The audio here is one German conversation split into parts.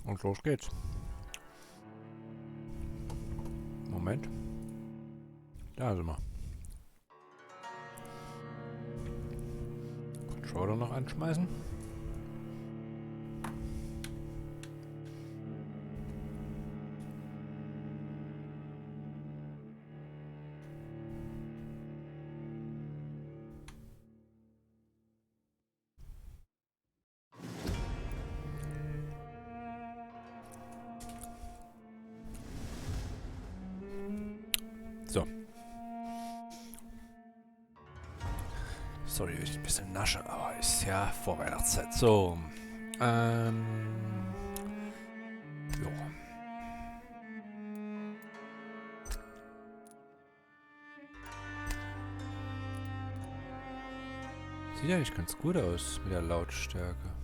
Und los geht's. Moment. Da sind wir. Controller noch anschmeißen. So. Sorry, wenn ich ein bisschen nasche, aber ist ja Vorweihnachtszeit. So. Jo. Sieht eigentlich ganz gut aus mit der Lautstärke.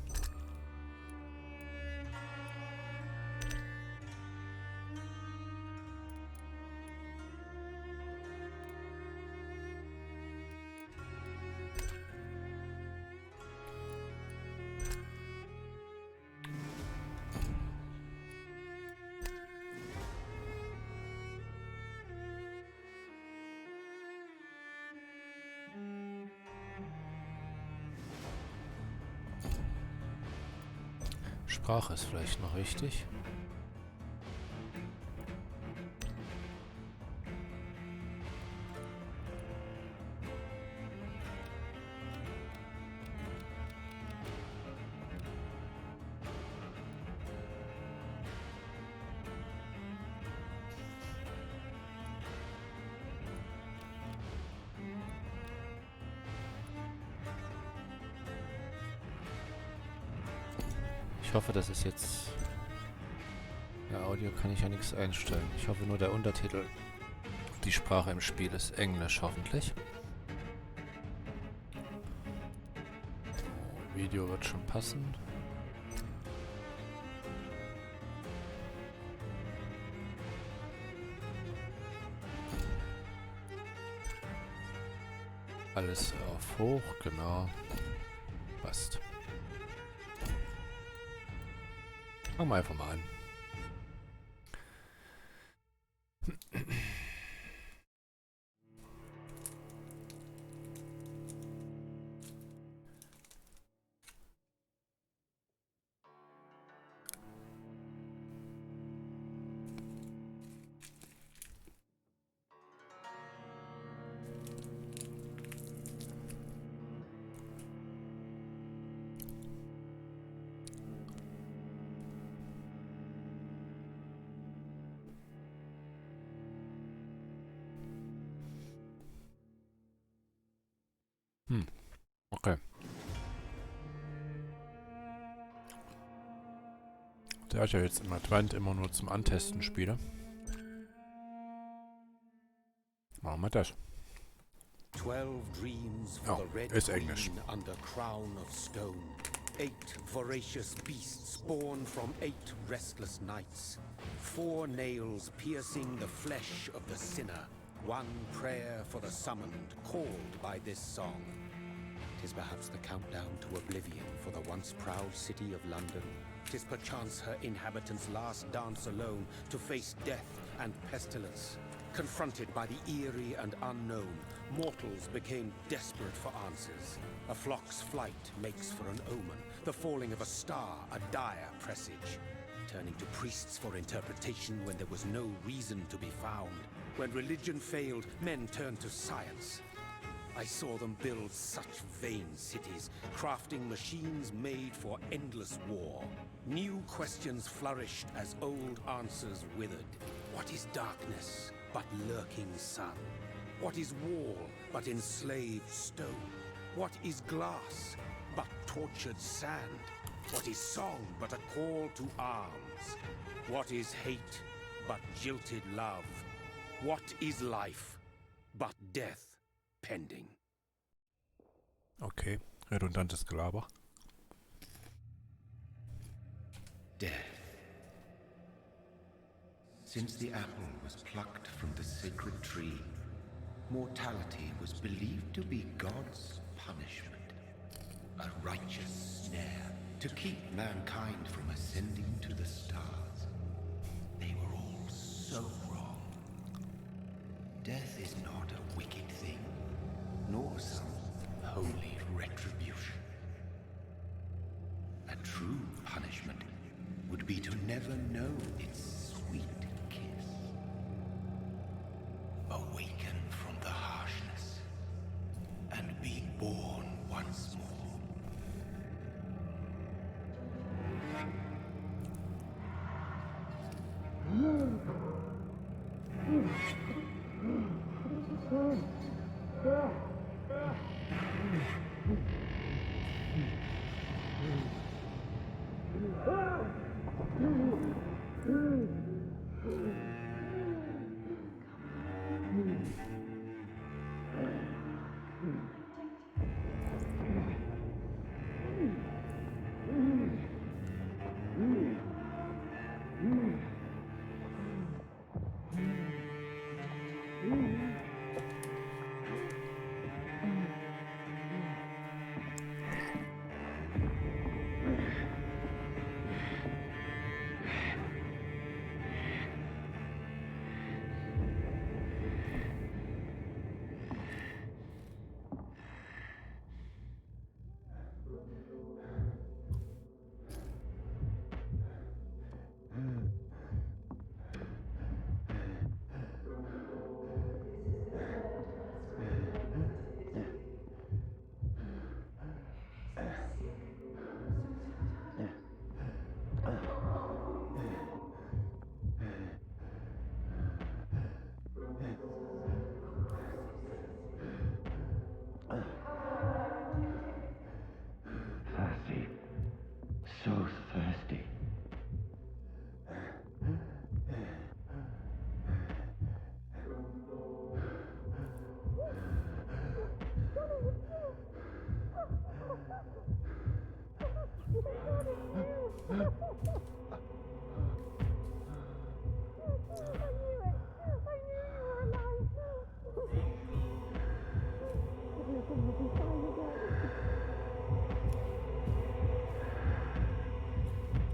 Sprache ist vielleicht noch wichtig. Ich hoffe, das ist jetzt... Ja, Audio kann ich ja nichts einstellen. Ich hoffe nur, der Untertitel, die Sprache im Spiel ist Englisch, hoffentlich. So, Video wird schon passen. Alles auf hoch, genau. Passt. Fangen wir einfach mal an. Okay. Da ich ja jetzt im Advent immer nur zum Antesten spiele, machen wir das. 12 dreams for the red ist Englisch. queen under crown of stone. 8 voracious beasts born from 8 restless nights. 4 nails piercing the flesh of the sinner. 1 prayer for the summoned, called by this song. 'Tis perhaps the countdown to oblivion for the once proud city of London. 'Tis perchance her inhabitants' last dance alone to face death and pestilence. Confronted by the eerie and unknown, mortals became desperate for answers. A flock's flight makes for an omen, the falling of a star a dire presage. Turning to priests for interpretation when there was no reason to be found. When religion failed, men turned to science. I saw them build such vain cities, crafting machines made for endless war. New questions flourished as old answers withered. What is darkness but lurking sun? What is wall but enslaved stone? What is glass but tortured sand? What is song but a call to arms? What is hate but jilted love? What is life but death pending? Okay, redundantes Gelaber. Death. Since the apple was plucked from the sacred tree, mortality was believed to be God's punishment. A righteous snare to keep mankind from ascending to the stars. They were all so wrong. Death is not a wicked thing, nor some holy retribution. A true punishment would be to never know its sweet kiss. Awaken from the harshness and be born once more. Thirsty. So thirsty.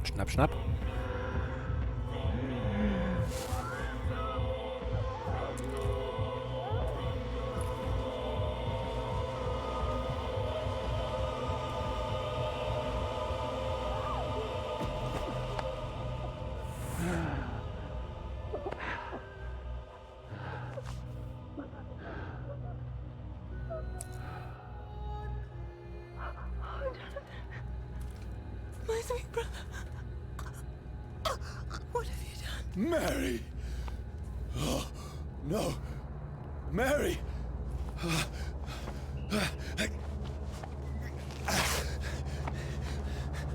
Schnapp, schnapp. My sweet brother. What have you done? Mary! Oh, no. Mary!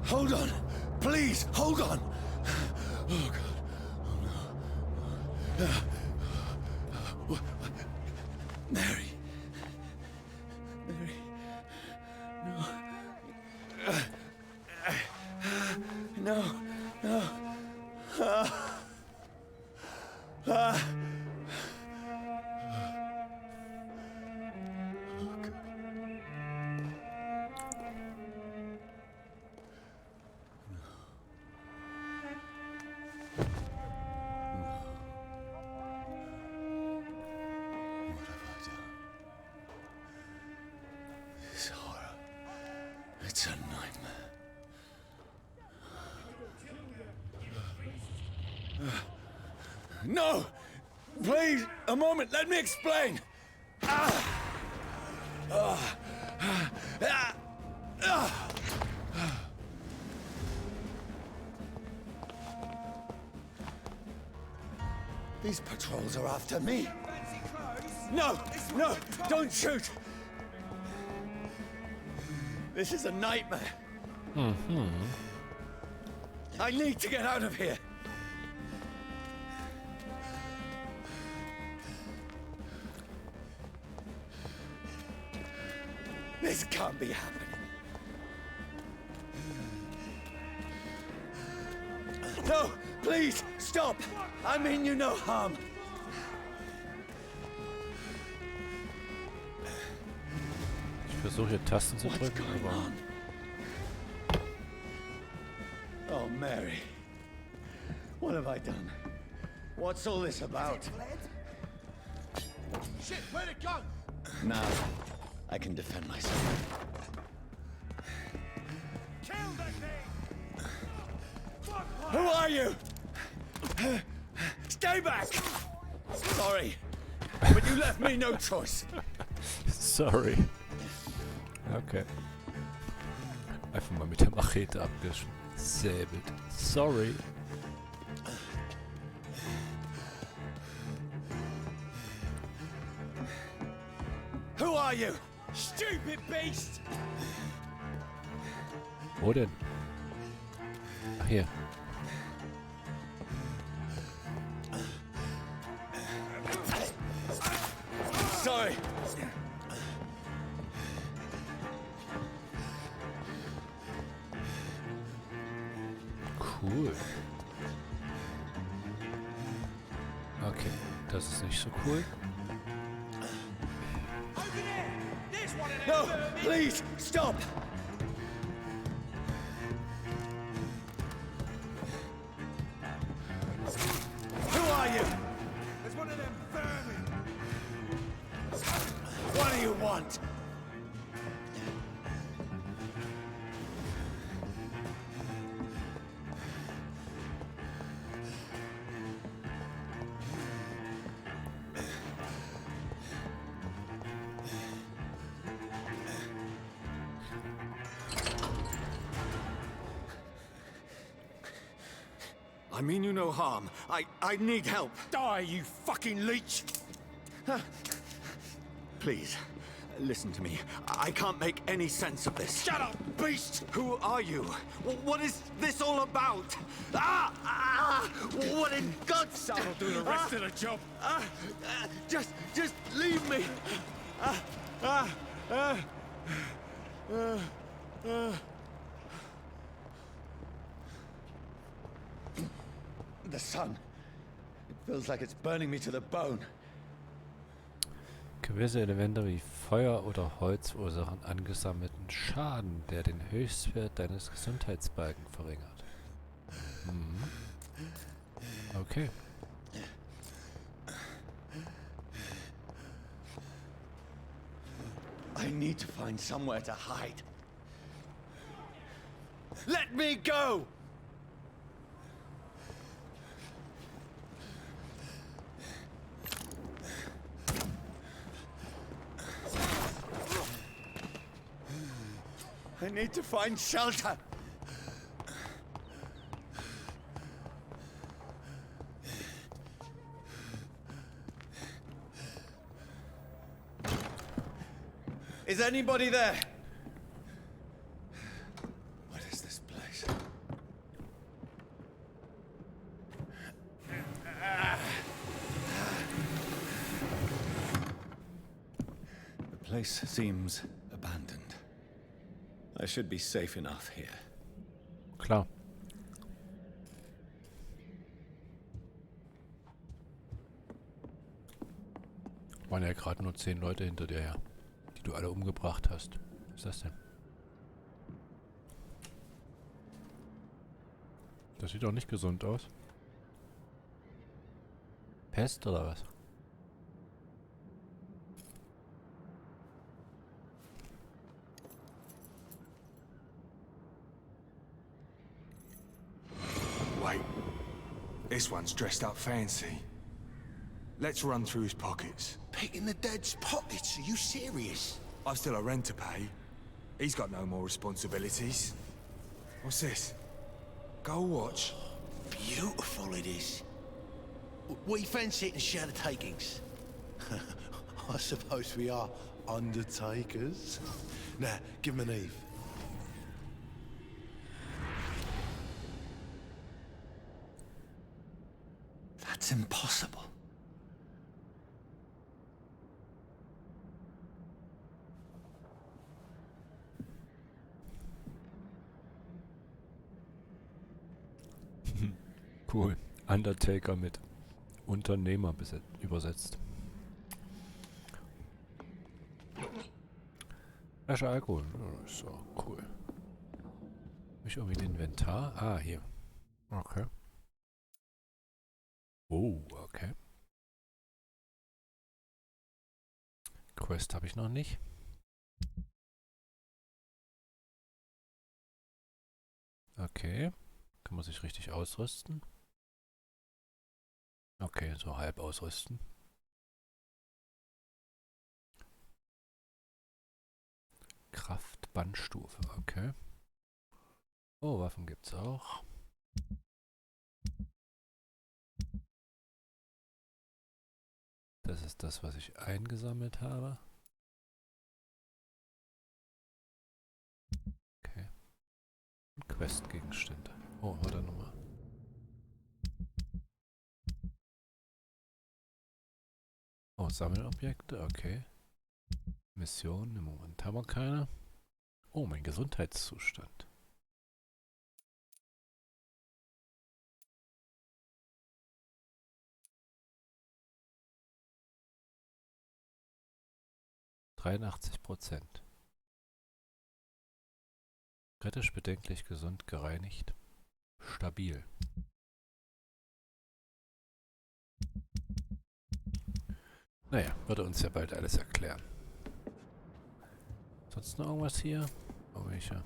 Hold on. Please, hold on. Oh, God. Oh, no. Mary. Mary. No. No. This horror. It's a nightmare. No! Please, a moment, let me explain! These patrols are after me. No! No! Don't shoot! This is a nightmare. I need to get out of here. This can't be happening. No, please, stop. I mean you no harm. Ich versuche hier Tasten zu drücken, aber... Oh, Mary. What have I done? What's all this about? Shit, where'd it go? Now, I can defend myself. Kill the thing! Who are you? Stay back! Sorry, but you left me no choice. Sorry. Okay. Einfach mal mit der Machete abgesäbelt. Sorry. Who are you? Stupid beast! Wo denn? Ach, hier. Sorry. Cool. Okay, das ist nicht so cool. No, please, stop! Who are you? There's one of them vermin! What do you want? I mean you no harm. I need help. Die, you fucking leech! Please, listen to me. I can't make any sense of this. Shut up, beast! Who are you? What is this all about? What in God's name? That'll do the rest of the job. Just leave me. The sun. It feels like it's burning me to the bone. Gewisse Elemente wie Feuer oder Holz verursachen angesammelten Schaden, der den Höchstwert deines Gesundheitsbalken verringert. Mhm. Okay. I need to find somewhere to hide. Let me go! I need to find shelter. Is anybody there? What is this place? The place seems abandoned. I should be safe enough here. Klar. Waren ja gerade nur 10 Leute hinter dir her, die du alle umgebracht hast. Was ist das denn? Das sieht doch nicht gesund aus. Pest oder was? Wait. This one's dressed up fancy. Let's run through his pockets. Picking the dead's pockets? Are you serious? I've still a rent to pay. He's got no more responsibilities. What's this? Gold watch? Beautiful it is. We fancy it and share the takings. I suppose we are undertakers. Now, give him an Eve. That's impossible. Cool. Undertaker mit Unternehmer übersetzt. Flasche Alkohol. Oh, ist auch cool. ich irgendwie ein Inventar? Ah, hier. Okay. Oh, okay. Quest habe ich noch nicht. Okay. Kann man sich richtig ausrüsten? Okay, so halb ausrüsten. Kraft, Bandstufe, okay. Oh, Waffen gibt's auch. Das ist das, was ich eingesammelt habe. Okay. Questgegenstände. Oh, warte nochmal. Oh, Sammelobjekte, okay. Missionen, im Moment haben wir keine. Oh, mein Gesundheitszustand. %. Kritisch bedenklich gesund gereinigt. Stabil. Naja, würde uns ja bald alles erklären. Sonst noch irgendwas hier? Oh, welche?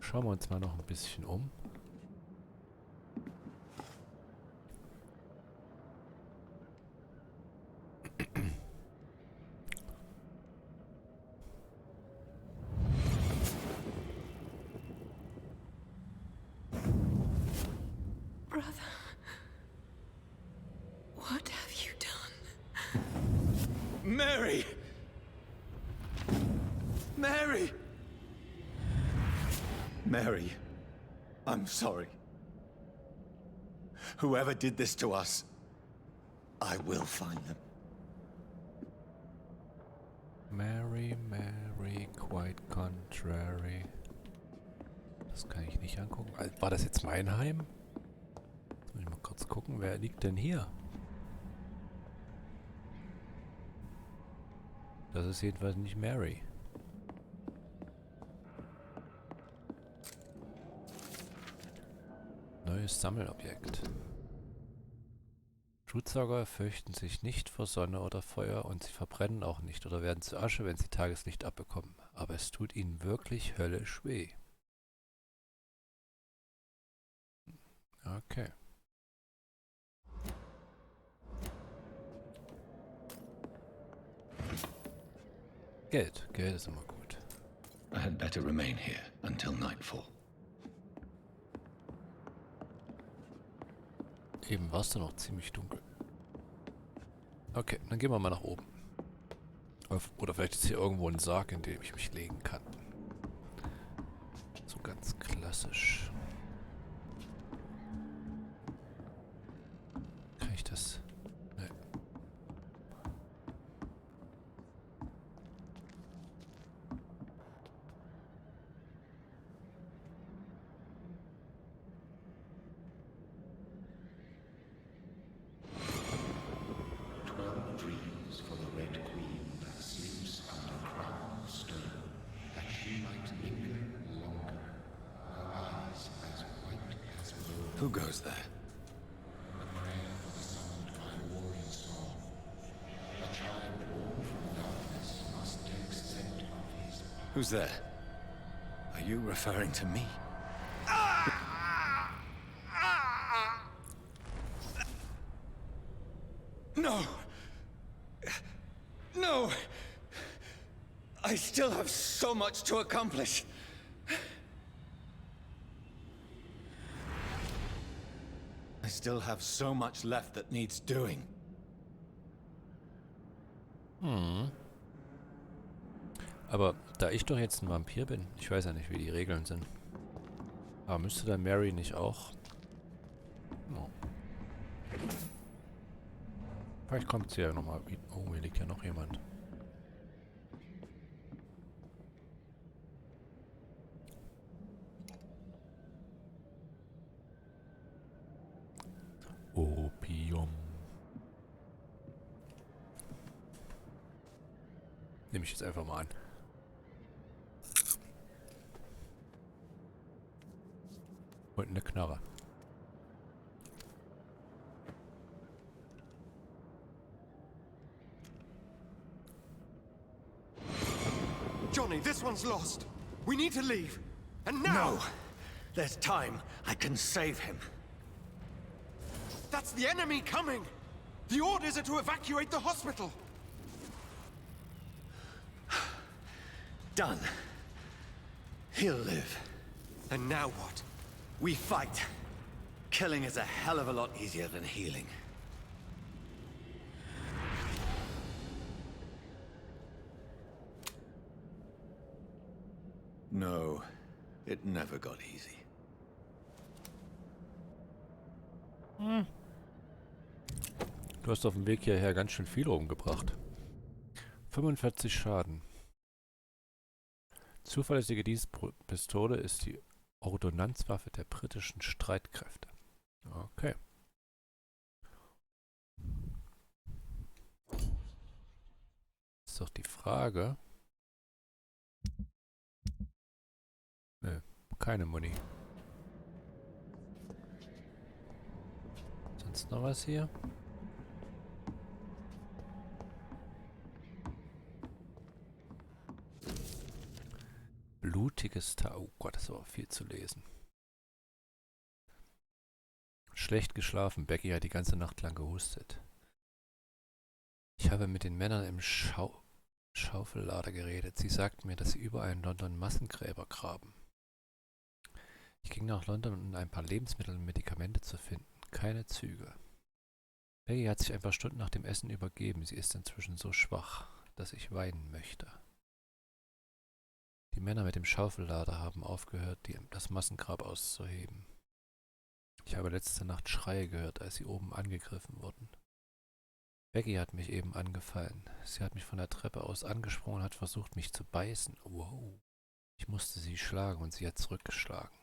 Schauen wir uns mal noch ein bisschen um. Brother, what have you done? Mary! Mary! Mary, I'm sorry. Whoever did this to us, I will find them. Mary, Mary, quite contrary. Das kann ich nicht angucken. War das jetzt mein Heim? Jetzt muss ich mal kurz gucken, wer liegt denn hier? Das ist jedenfalls nicht Mary. Neues Sammelobjekt. Blutsauger fürchten sich nicht vor Sonne oder Feuer und sie verbrennen auch nicht oder werden zu Asche, wenn sie Tageslicht abbekommen. Aber es tut ihnen wirklich höllisch weh. Okay. Geld. Geld ist immer gut. I had better remain here until nightfall. Eben war es dann noch ziemlich dunkel. Okay, dann gehen wir mal nach oben. Oder vielleicht ist hier irgendwo ein Sarg, in dem ich mich legen kann. So ganz klassisch. Kann ich das? Nee. Who goes there? Who's there? Are you referring to me? No! No! I still have so much to accomplish. I still have so much left that needs doing. Aber da ich doch jetzt ein Vampir bin, ich weiß ja nicht, wie die Regeln sind. Aber müsste dann Mary nicht auch? Oh. Vielleicht kommt sie ja nochmal. Oh, hier liegt ja noch jemand. Opium. Nehme ich jetzt einfach mal an. Und eine Knarre. Johnny, this one's lost. We need to leave. And now! No! There's time. I can save him. That's the enemy coming! The orders are to evacuate the hospital! Done. He'll live. And now what? We fight. Killing is a hell of a lot easier than healing. No, it never got easy. Du hast auf dem Weg hierher ganz schön viele umgebracht. 45 Schaden. Zuverlässige Dienstpistole ist die Ordonnanzwaffe der britischen Streitkräfte. Okay. Ist doch die Frage. Nö, keine Muni. Sonst noch was hier? Blutiges Tag. Oh Gott, das ist aber viel zu lesen. Schlecht geschlafen. Becky hat die ganze Nacht lang gehustet. Ich habe mit den Männern im Schaufellader geredet. Sie sagten mir, dass sie überall in London Massengräber graben. Ich ging nach London, um ein paar Lebensmittel und Medikamente zu finden. Keine Züge. Becky hat sich ein paar Stunden nach dem Essen übergeben. Sie ist inzwischen so schwach, dass ich weinen möchte. Die Männer mit dem Schaufellader haben aufgehört, das Massengrab auszuheben. Ich habe letzte Nacht Schreie gehört, als sie oben angegriffen wurden. Becky hat mich eben angefallen. Sie hat mich von der Treppe aus angesprungen und hat versucht, mich zu beißen. Wow. Ich musste sie schlagen und sie hat zurückgeschlagen.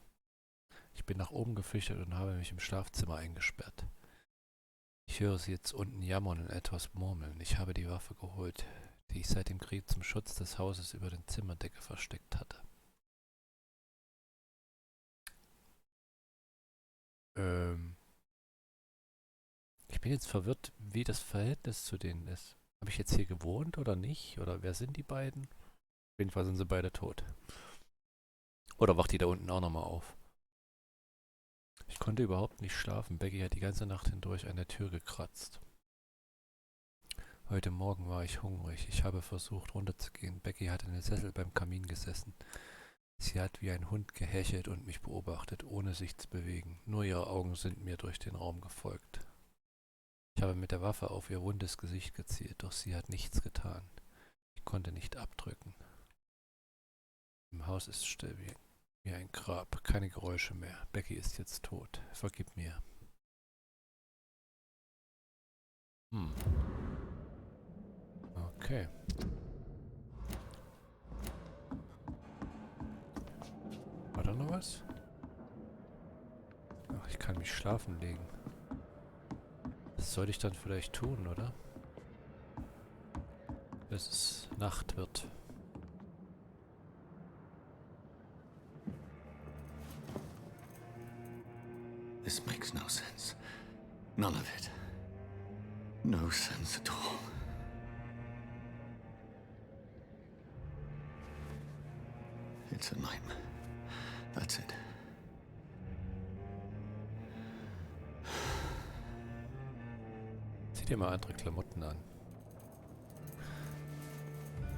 Ich bin nach oben geflüchtet und habe mich im Schlafzimmer eingesperrt. Ich höre sie jetzt unten jammern und etwas murmeln. Ich habe die Waffe geholt, die ich seit dem Krieg zum Schutz des Hauses über den Zimmerdecke versteckt hatte. Ich bin jetzt verwirrt, wie das Verhältnis zu denen ist. Habe ich jetzt hier gewohnt oder nicht? Oder wer sind die beiden? Auf jeden Fall sind sie beide tot. Oder wacht die da unten auch nochmal auf? Ich konnte überhaupt nicht schlafen. Becky hat die ganze Nacht hindurch an der Tür gekratzt. Heute Morgen war ich hungrig. Ich habe versucht runterzugehen. Becky hat in den Sessel beim Kamin gesessen. Sie hat wie ein Hund gehechelt und mich beobachtet, ohne sich zu bewegen. Nur ihre Augen sind mir durch den Raum gefolgt. Ich habe mit der Waffe auf ihr wundes Gesicht gezielt, doch sie hat nichts getan. Ich konnte nicht abdrücken. Im Haus ist still wie ein Grab. Keine Geräusche mehr. Becky ist jetzt tot. Vergib mir. Okay. War da noch was? Ach, ich kann mich schlafen legen. Das sollte ich dann vielleicht tun, oder? Bis es Nacht wird. This makes no sense. None of it. No sense at all. It's a nightmare. That's it. Zieh dir mal andere Klamotten an.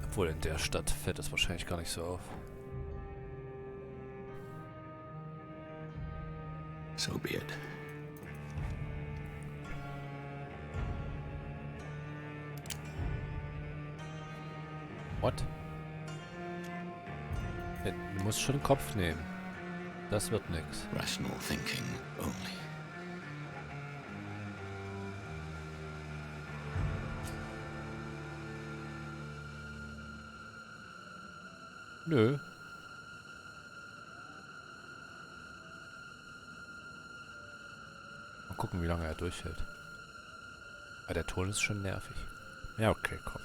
Obwohl in der Stadt fällt das wahrscheinlich gar nicht so auf. So be it. What? Ja, du musst schon den Kopf nehmen. Das wird nix. Rational thinking only. Nö. Mal gucken, wie lange er durchhält. Aber der Ton ist schon nervig. Ja, okay, komm.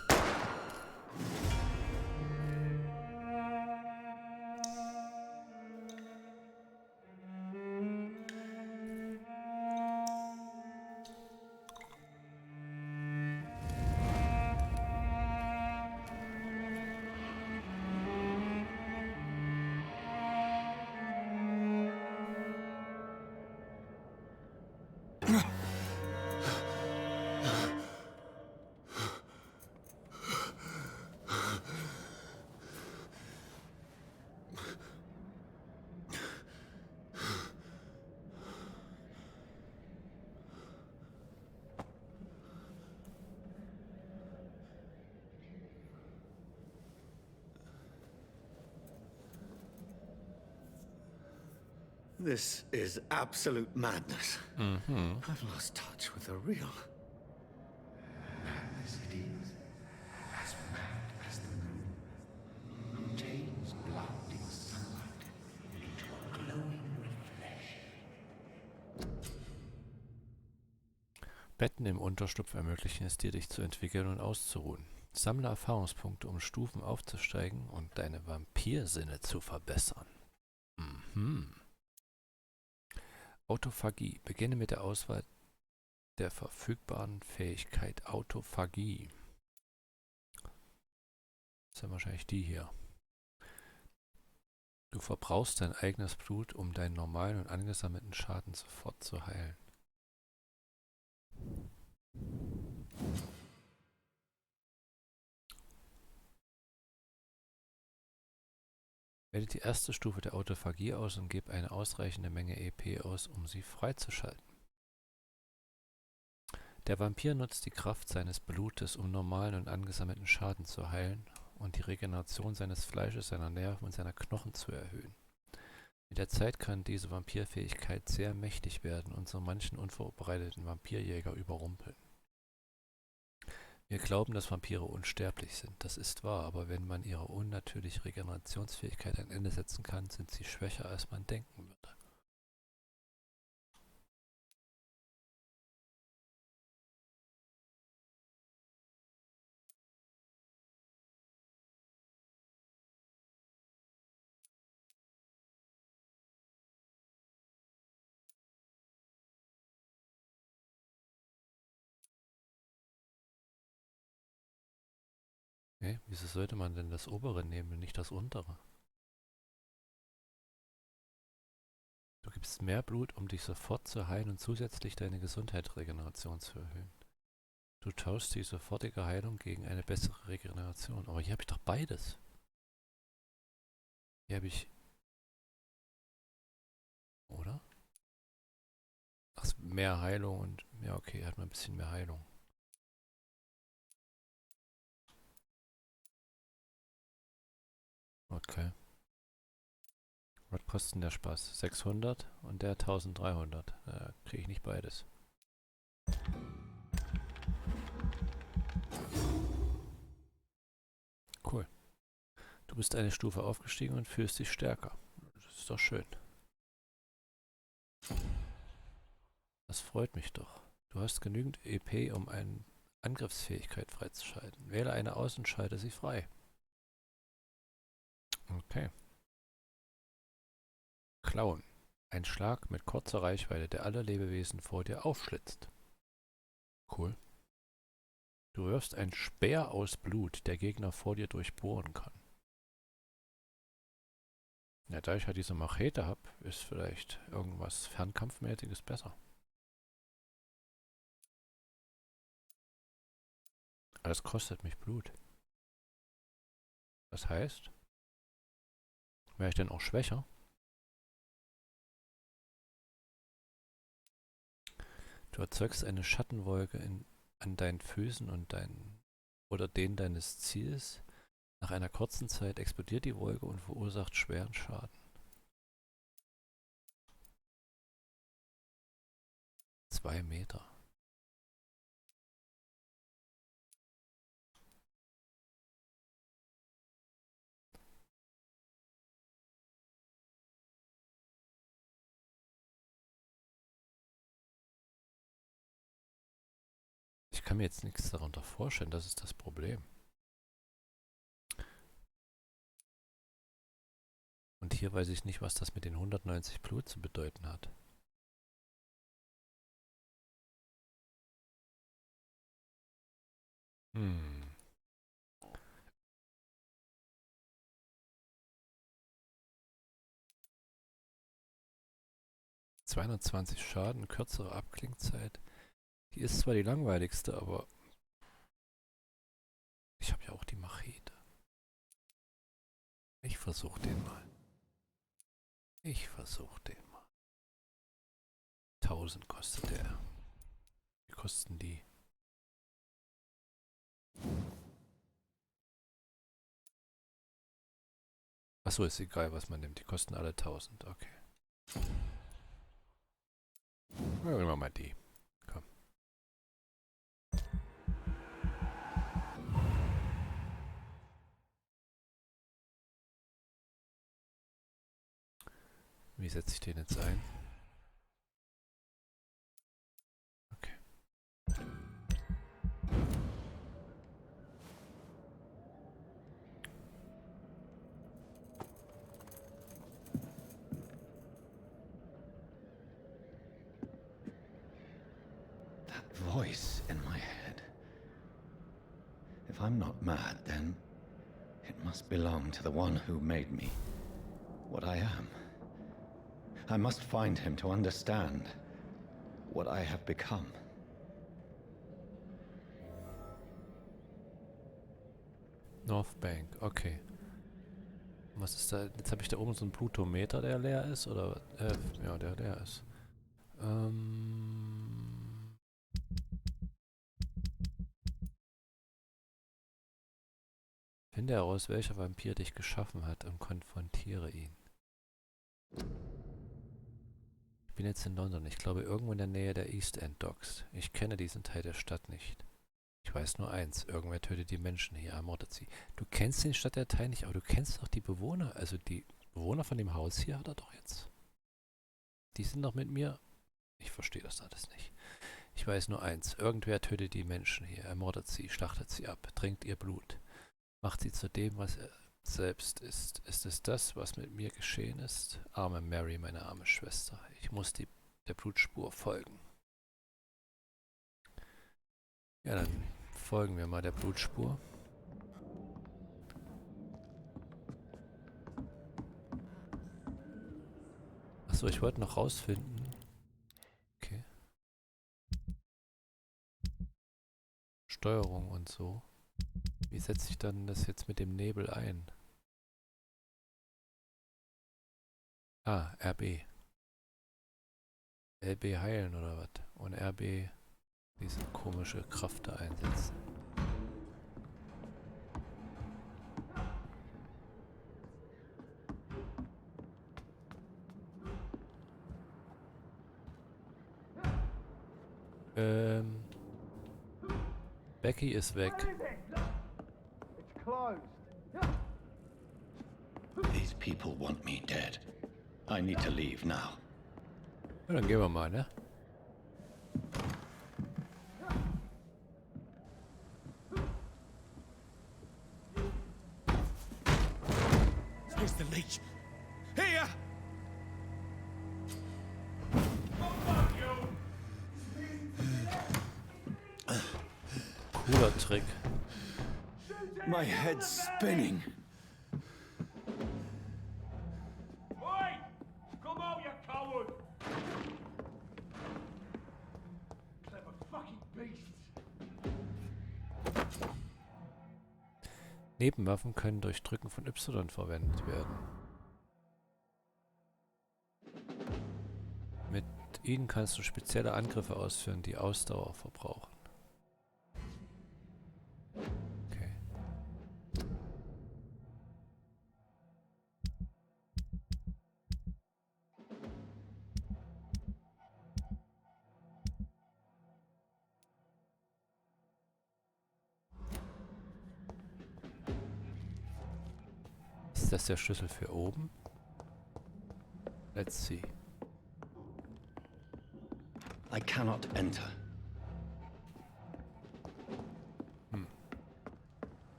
This is absolute madness. Mhm. I've lost touch with the real. Madness it is, as mad as the moon, contains blinding sunlight into a glowing reflection. Betten im Unterschlupf ermöglichen es dir, dich zu entwickeln und auszuruhen. Sammle Erfahrungspunkte, um Stufen aufzusteigen und deine Vampirsinne zu verbessern. Mhm. Autophagie. Beginne mit der Auswahl der verfügbaren Fähigkeit Autophagie. Das ist ja wahrscheinlich die hier. Du verbrauchst dein eigenes Blut, um deinen normalen und angesammelten Schaden sofort zu heilen. Wähle die erste Stufe der Autophagie aus und gib eine ausreichende Menge EP aus, um sie freizuschalten. Der Vampir nutzt die Kraft seines Blutes, um normalen und angesammelten Schaden zu heilen und die Regeneration seines Fleisches, seiner Nerven und seiner Knochen zu erhöhen. Mit der Zeit kann diese Vampirfähigkeit sehr mächtig werden und so manchen unvorbereiteten Vampirjäger überrumpeln. Wir glauben, dass Vampire unsterblich sind. Das ist wahr, aber wenn man ihrer unnatürlichen Regenerationsfähigkeit ein Ende setzen kann, sind sie schwächer, als man denken würde. Okay, wieso sollte man denn das obere nehmen und nicht das untere? Du gibst mehr Blut, um dich sofort zu heilen und zusätzlich deine Gesundheitsregeneration zu erhöhen. Du tauschst die sofortige Heilung gegen eine bessere Regeneration. Aber hier habe ich doch beides. Hier habe ich... Oder? Ach, mehr Heilung und... Ja, okay, hat man ein bisschen mehr Heilung. Okay. Was kostet denn der Spaß? 600 und der 1300. Kriege ich nicht beides. Cool. Du bist eine Stufe aufgestiegen und fühlst dich stärker. Das ist doch schön. Das freut mich doch. Du hast genügend EP, um eine Angriffsfähigkeit freizuschalten. Wähle eine aus und schalte sie frei. Okay. Klauen. Ein Schlag mit kurzer Reichweite, der alle Lebewesen vor dir aufschlitzt. Cool. Du wirfst einen Speer aus Blut, der Gegner vor dir durchbohren kann. Ja, da ich halt diese Machete habe, ist vielleicht irgendwas Fernkampfmäßiges besser. Aber das kostet mich Blut. Das heißt, wäre ich denn auch schwächer? Du erzeugst eine Schattenwolke an deinen Füßen und oder denen deines Ziels. Nach einer kurzen Zeit explodiert die Wolke und verursacht schweren Schaden. 2 Meter. Ich kann mir jetzt nichts darunter vorstellen, das ist das Problem. Und hier weiß ich nicht, was das mit den 190 Blut zu bedeuten hat. Hm. 220 Schaden, kürzere Abklingzeit. Die ist zwar die langweiligste, aber ich habe ja auch die Machete. Ich versuche den mal. Ich versuche den mal. 1000 kostet der. Wie kosten die? Achso, ist egal, was man nimmt. Die kosten alle 1000. Okay. Ja, nehmen wir mal die. Komm. Wie setze ich den jetzt ein? Okay. That voice in my head. If I'm not mad, then it must belong to the one who made me what I am. I must find him to understand what I have become. North Bank, okay. Was ist da? Jetzt habe ich da oben so einen Plutometer, der leer ist, oder? Ja, der leer ist. Finde heraus, welcher Vampir dich geschaffen hat und konfrontiere ihn. Ich bin jetzt in London. Ich glaube irgendwo in der Nähe der East End Docks. Ich kenne diesen Teil der Stadt nicht. Ich weiß nur eins. Irgendwer tötet die Menschen hier, ermordet sie. Du kennst den Stadtteil nicht, aber du kennst doch die Bewohner. Also die Bewohner von dem Haus hier hat er doch jetzt. Die sind doch mit mir. Ich verstehe das alles nicht. Ich weiß nur eins. Irgendwer tötet die Menschen hier, ermordet sie, schlachtet sie ab, trinkt ihr Blut. Macht sie zu dem, was er selbst ist. Ist es das, was mit mir geschehen ist? Arme Mary, meine arme Schwester. Ich muss der Blutspur folgen. Ja, dann folgen wir mal der Blutspur. Achso, ich wollte noch rausfinden. Okay. Steuerung und so. Wie setze ich dann das jetzt mit dem Nebel ein? Ah, RB. LB heilen oder was? Und RB diese komische Kraft da einsetzen. Becky ist weg. These people want me dead. I need to leave now. Ja, dann gehen wir mal, ne? Here's the leech. Here! Cooler Trick. My head's spinning. Oi! Come out, you coward! Clever fucking beast! Nebenwaffen können durch Drücken von Y verwendet werden. Mit ihnen kannst du spezielle Angriffe ausführen, die Ausdauer verbrauchen. Okay. Ist das der Schlüssel für oben? Let's see. I cannot enter.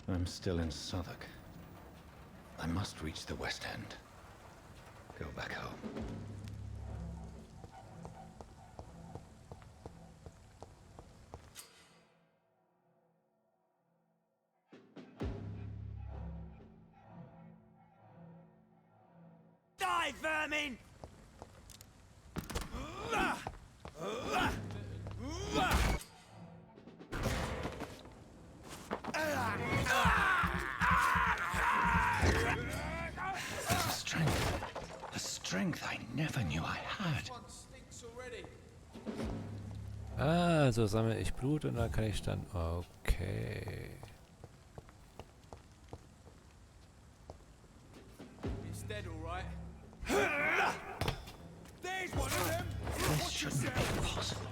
I'm still in Southwark. I must reach the West End. Go back home. Die, vermin! The strength I never knew I had. Ah, so sammle ich Blut und dann kann ich dann... Okay. It's dead, all right. There's one of them. This shouldn't be possible.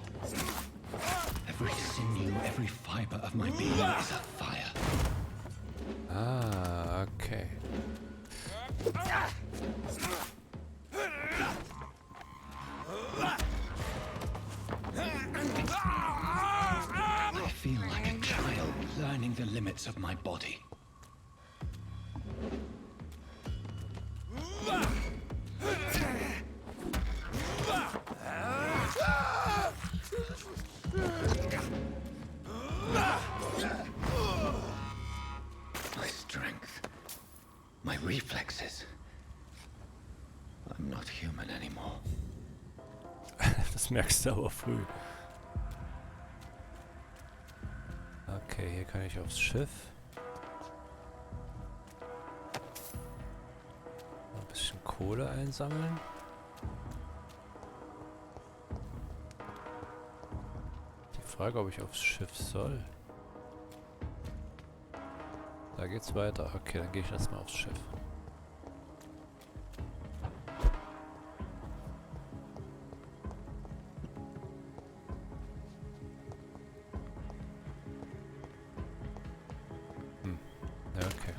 Every sinew, every fiber of my being is afire. Ah, okay. I feel like a child learning the limits of my body. My strength, my reflexes. I'm not human anymore. Das merkst du aber früh. Okay, hier kann ich aufs Schiff. Ein bisschen Kohle einsammeln. Die Frage, ob ich aufs Schiff soll. Da geht's weiter. Okay, dann gehe ich erstmal aufs Schiff. Ja, okay.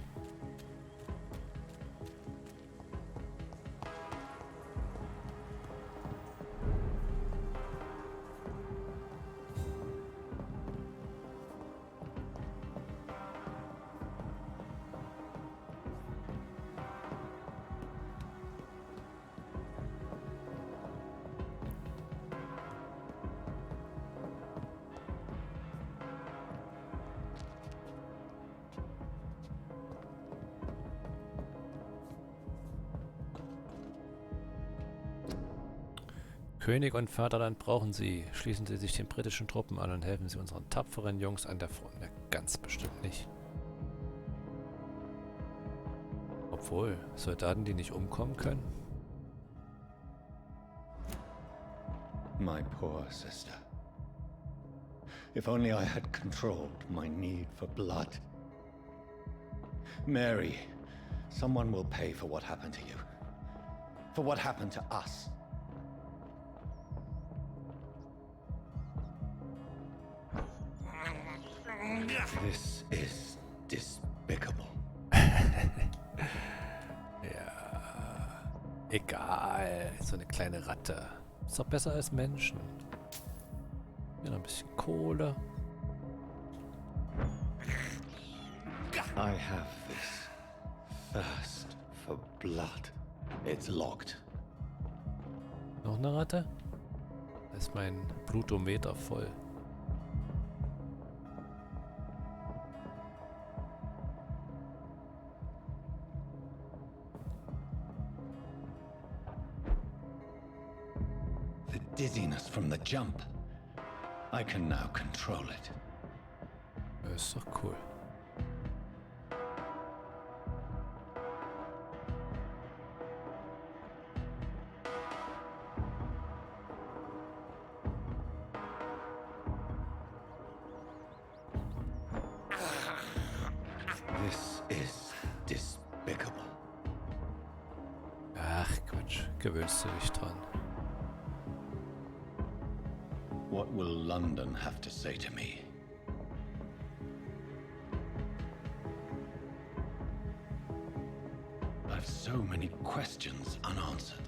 König und Vaterland brauchen Sie. Schließen Sie sich den britischen Truppen an und helfen Sie unseren tapferen Jungs an der Front. Ja, ganz bestimmt nicht. Obwohl, Soldaten, die nicht umkommen können? My poor sister. If only I had controlled my need for blood. Mary, someone will pay for what happened to you. For what happened to us. This is despicable. Ja, egal. So eine kleine Ratte. Ist doch besser als Menschen. Hier noch ein bisschen Kohle. I have this thirst for blood. It's locked. Noch eine Ratte? Da ist mein Blutometer voll. The dizziness from the jump. I can now control it. Das ist doch cool. This is despicable. Ach Quatsch, gewöhnst du dich dran. What will London have to say to me? I've so many questions unanswered.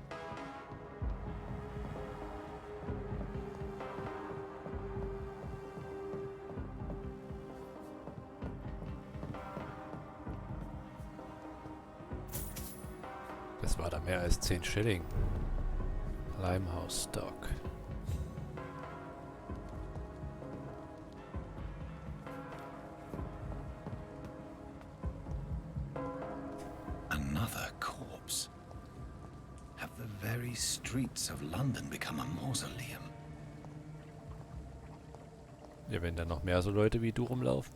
Das war da mehr als 10 Schilling. Limehouse Stock. Another corpse. the very streets of London become a mausoleum. Ja, wenn dann noch mehr so Leute wie du rumlaufen.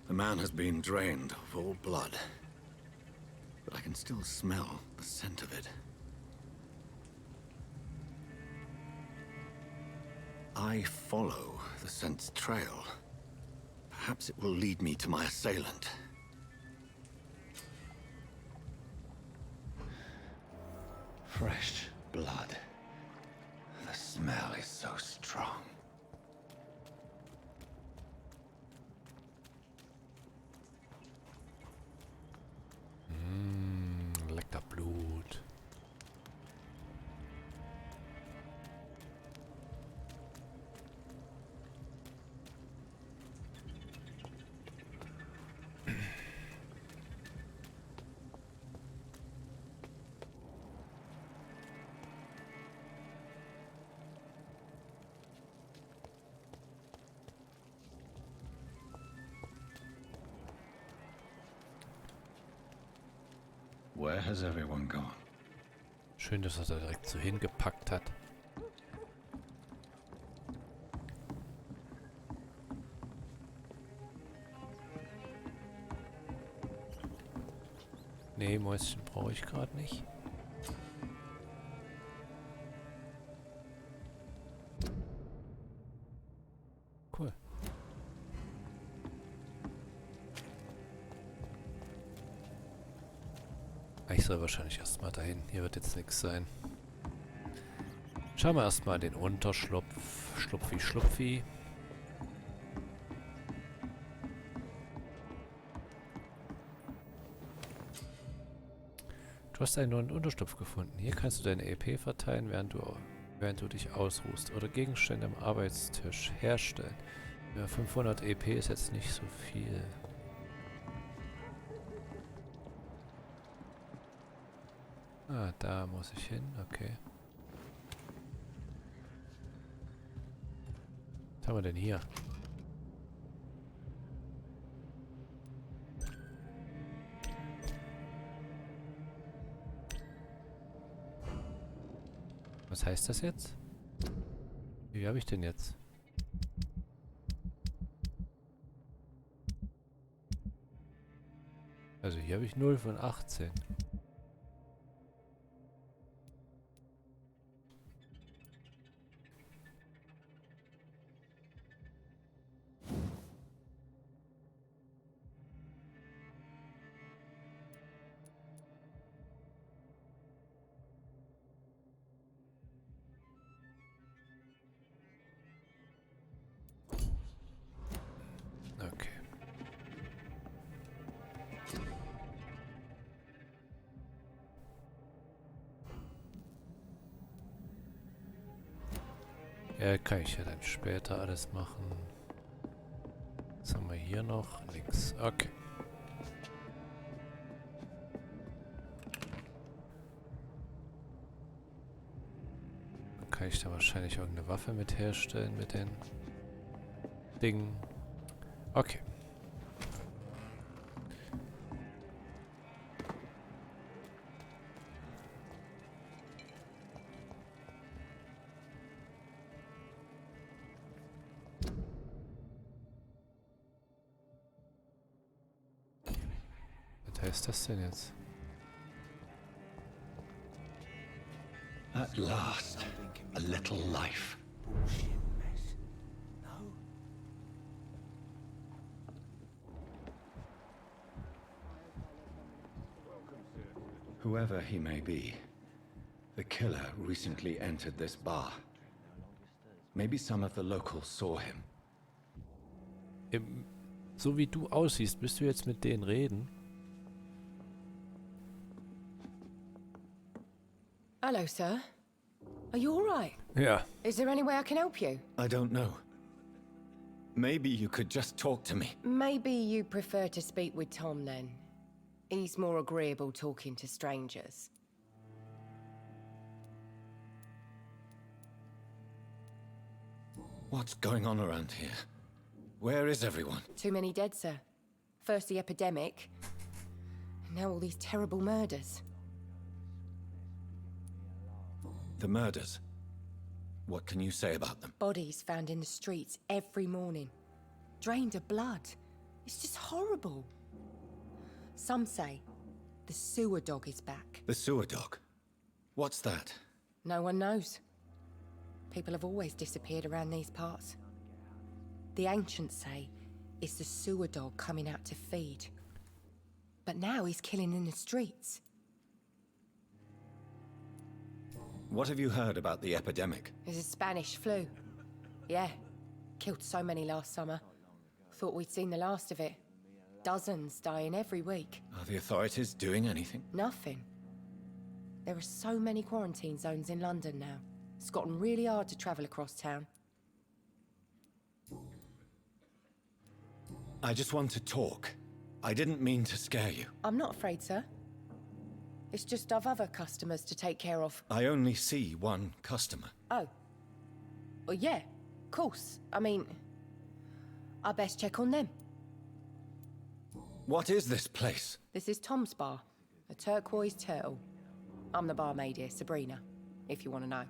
The man has been drained of all blood, but I can still smell the scent of it. I follow the scent's trail. Perhaps it will lead me to my assailant. Fresh blood. The smell is so strong. Lecker Blut. Where has everyone gone? Schön, dass er da direkt so hingepackt hat. Nee, Mäuschen brauche ich gerade nicht. Cool. Ich soll wahrscheinlich erstmal dahin. Hier wird jetzt nichts sein. Schauen wir erstmal den Unterschlupf. Schlupfi, Schlupfi. Du hast einen neuen Unterschlupf gefunden. Hier kannst du deine EP verteilen, während du dich ausruhst. Oder Gegenstände am Arbeitstisch herstellen. Ja, 500 EP ist jetzt nicht so viel. Ah, da muss ich hin. Okay. Was haben wir denn hier? Was heißt das jetzt? Wie habe ich denn jetzt? Also hier habe ich 0 von 18. Okay. Ja, kann ich ja dann später alles machen. Was haben wir hier noch? Nix. Okay. Dann kann ich da wahrscheinlich irgendeine Waffe mit herstellen mit den Dingen. Okay. Was heißt das denn jetzt? At last, a little life. Bullshit mess. No? Whoever he may be, the killer recently entered this bar. Maybe some of the locals saw him. So wie du aussiehst, müsst du jetzt mit denen reden? Hello, sir. Are you all right? Ja. Is there any way I can help you? I don't know. Maybe you could just talk to me. Maybe you prefer to speak with Tom then. He's more agreeable talking to strangers. What's going on around here? Where is everyone? Too many dead, sir. First the epidemic, and now all these terrible murders. The murders. What can you say about them? Bodies found in the streets every morning. Drained of blood. It's just horrible. Some say the sewer dog is back. The sewer dog? What's that? No one knows. People have always disappeared around these parts. The ancients say it's the sewer dog coming out to feed. But now he's killing in the streets. What have you heard about the epidemic? It's a Spanish flu. Yeah. Killed so many last summer. Thought we'd seen the last of it. Dozens dying every week. Are the authorities doing anything? Nothing. There are so many quarantine zones in London now. It's gotten really hard to travel across town. I just want to talk. I didn't mean to scare you. I'm not afraid, sir. It's just I've other customers to take care of. I only see one customer. Oh. Well, yeah, of course. I mean, I best check on them. What is this place? This is Tom's bar, a turquoise turtle. I'm the barmaid here, Sabrina, if you want to know.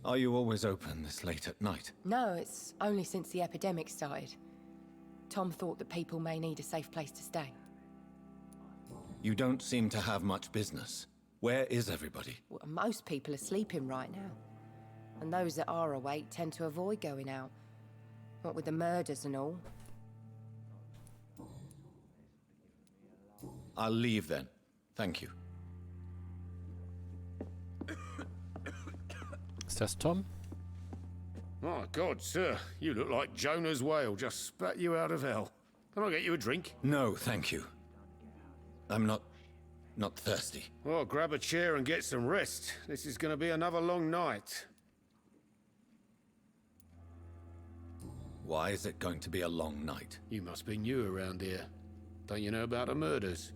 Are you always open this late at night? No, it's only since the epidemic started. Tom thought that people may need a safe place to stay. You don't seem to have much business. Where is everybody? Well, most people are sleeping right now. And those that are awake tend to avoid going out. What with the murders and all. I'll leave then. Thank you. Ist das Tom? My God, sir, you look like Jonah's whale just spat you out of hell. Can I get you a drink? No, thank you. I'm not thirsty. Well, grab a chair and get some rest. This is going to be another long night. Why is it going to be a long night? You must be new around here. Don't you know about the murders?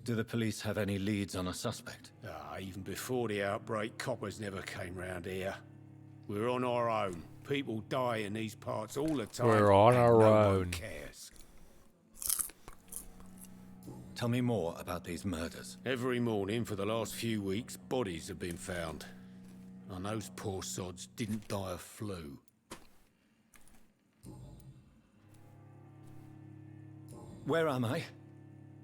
Do the police have any leads on a suspect? Even before the outbreak, coppers never came round here. We're on our own. People die in these parts all the time. We're on and our no own. one cares. Tell me more about these murders. Every morning for the last few weeks, bodies have been found. And those poor sods didn't die of flu. Where am I?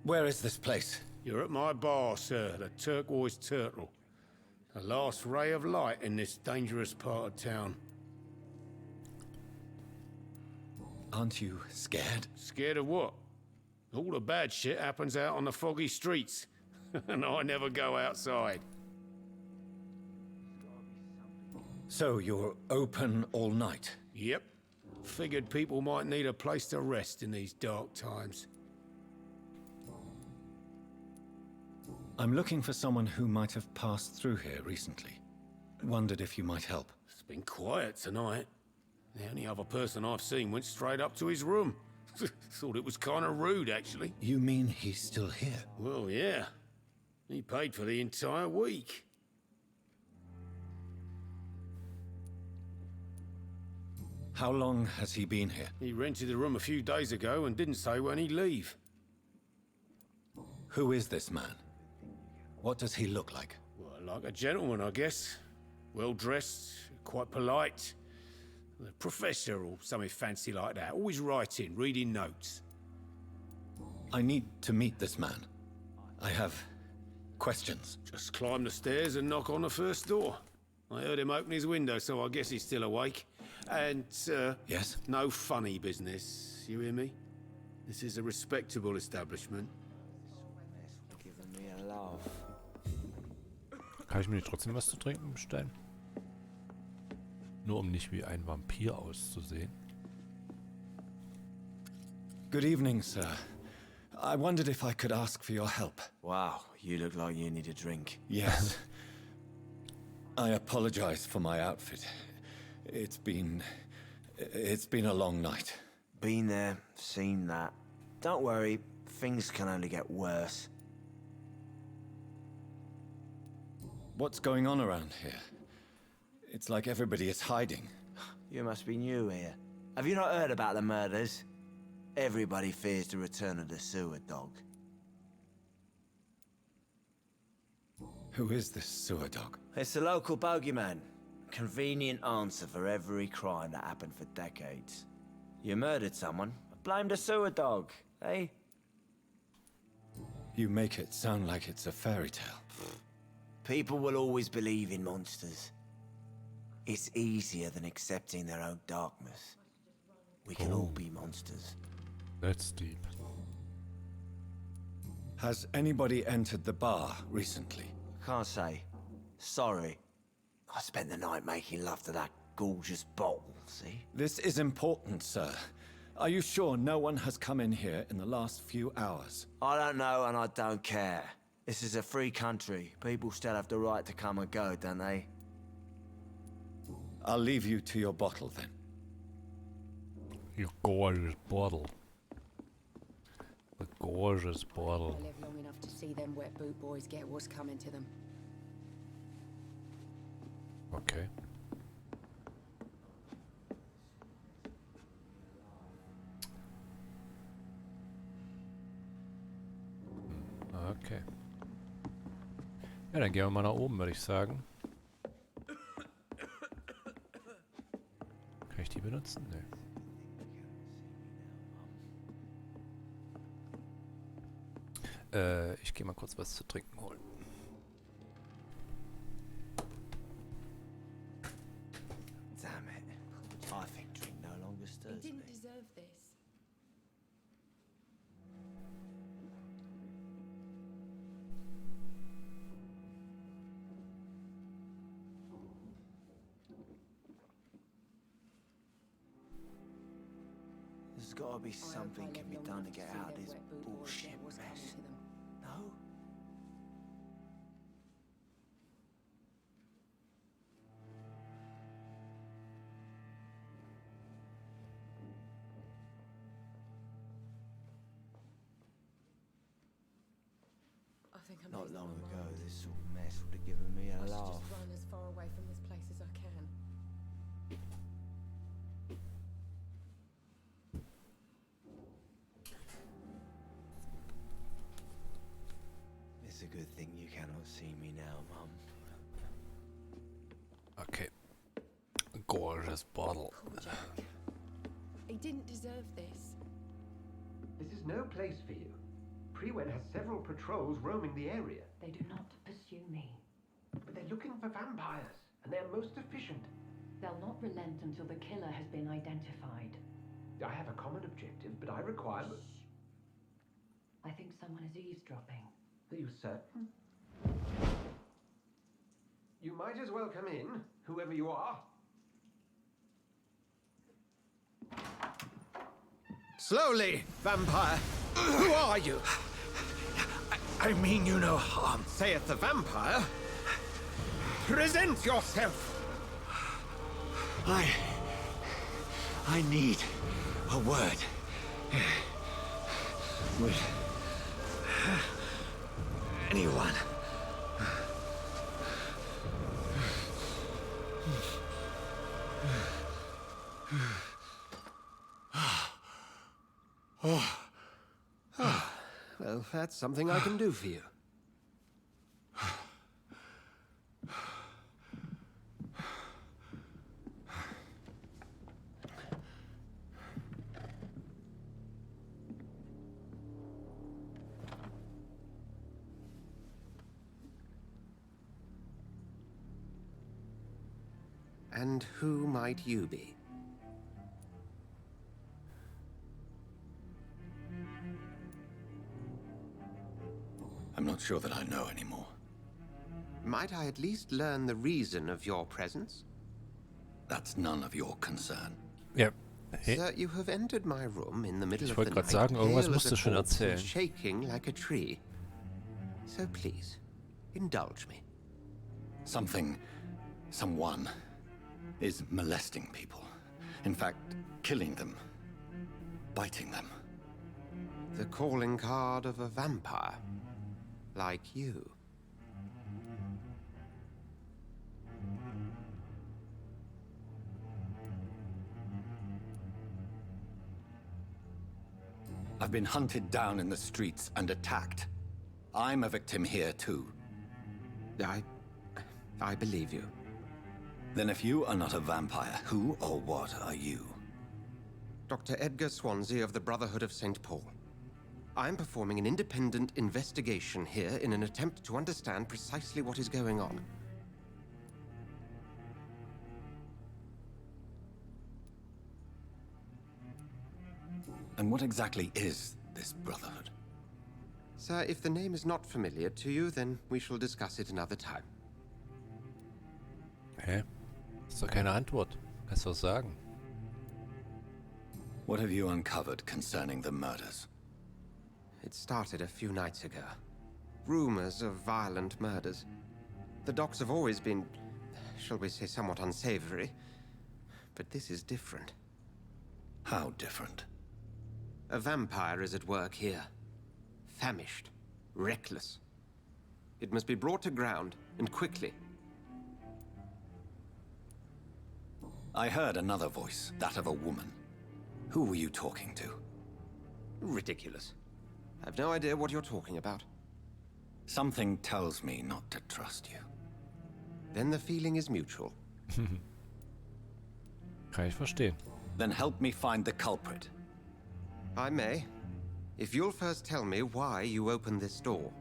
Where is this place? You're at my bar, sir, the Turquoise Turtle. The last ray of light in this dangerous part of town. Aren't you scared? Scared of what? All the bad shit happens out on the foggy streets. And I never go outside. So you're open all night? Yep. Figured people might need a place to rest in these dark times. I'm looking for someone who might have passed through here recently. Wondered if you might help. It's been quiet tonight. The only other person I've seen went straight up to his room. Thought it was kind of rude, actually. You mean he's still here? Well, yeah. He paid for the entire week. How long has he been here? He rented the room a few days ago and didn't say when he'd leave. Who is this man? What does he look like? Well, like a gentleman, I guess. Well-dressed, quite polite. A professor or something fancy like that. Always writing, reading notes. I need to meet this man. I have questions. Just climb the stairs and knock on the first door. I heard him open his window, so I guess he's still awake. And, Yes? no funny business. You hear me? This is a respectable establishment. Kann ich mir trotzdem was zu trinken bestellen? Nur um nicht wie ein Vampir auszusehen. Good evening, sir. I wondered if I could ask for your help. Wow, you look like you need a drink. Yes. I apologize for my outfit. It's been a long night. Been there, seen that. Don't worry, things can only get worse. What's going on around here? It's like everybody is hiding. You must be new here. Have you not heard about the murders? Everybody fears the return of the sewer dog. Who is this sewer dog? It's the local bogeyman. Convenient answer for every crime that happened for decades. You murdered someone, blame the sewer dog, eh? You make it sound like it's a fairy tale. People will always believe in monsters. It's easier than accepting their own darkness. We can all be monsters. That's deep. Has anybody entered the bar recently? Can't say. Sorry. I spent the night making love to that gorgeous bottle, see? This is important, sir. Are you sure no one has come in here in the last few hours? I don't know and I don't care. This is a free country. People still have the right to come and go, don't they? I'll leave you to your bottle then. Your gorgeous bottle. The gorgeous bottle. I live long enough to see them wet boot boys get what's coming to them. Okay. Okay. Ja, dann gehen wir mal nach oben, würde ich sagen. Kann ich die benutzen? Nee. Ich gehe mal kurz was zu trinken holen. Damn it. I think drink no longer They stirs didn't me. deserve this. There's gotta be I hope something I can live be long done to enough get see out of them this wet boot boys bullshit get what's coming mess. to them. No? I think I'm Not losing long my ago, mind. this sort of mess would have given me I a should laugh. just run as far away from this place as I can. It's a good thing you cannot see me now, Mum. Okay. Gorgeous bottle. Poor Jack. He didn't deserve this. This is no place for you. Prewen has several patrols roaming the area. They do not pursue me. But they're looking for vampires, and they're most efficient. They'll not relent until the killer has been identified. I have a common objective, but I require... I think someone is eavesdropping. Are you certain? You might as well come in, whoever you are. Slowly, vampire. Who are you? I mean you no harm. Saith the vampire. Present yourself. I need a word. Would anyone? Well, that's something I can do for you. And who might you be? I'm not sure that I know anymore. Might I at least learn the reason of your presence? That's none of your concern. Ja. Hey. Sir, you have entered my room in the middle Ich of wollte the gerade night, sagen, irgendwas pale as musst a du schon corpse and erzählen. shaking like a tree. So please, indulge me. Someone is molesting people. In fact, killing them. Biting them. The calling card of a vampire. Like you. I've been hunted down in the streets and attacked. I'm a victim here too. I believe you. Then if you are not a vampire, who or what are you? Dr. Edgar Swansea of the Brotherhood of St. Paul. I'm performing an independent investigation here in an attempt to understand precisely what is going on. And what exactly is this Brotherhood? Sir, if the name is not familiar to you, then we shall discuss it another time. Hä? Ist doch keine Antwort. Kannst du was sagen? What have you uncovered concerning the murders? It started a few nights ago. Rumors of violent murders. The docks have always been, shall we say, somewhat unsavory. But this is different. How different? A vampire is at work here. Famished. Reckless. It must be brought to ground, and quickly. I heard another voice, that of a woman. Who were you talking to? Ridiculous. I've no idea what you're talking about. Something tells me not to trust you. Then the feeling is mutual. Kann ich verstehen. Then help me find the culprit. I may. If you'll first tell me why you opened this door.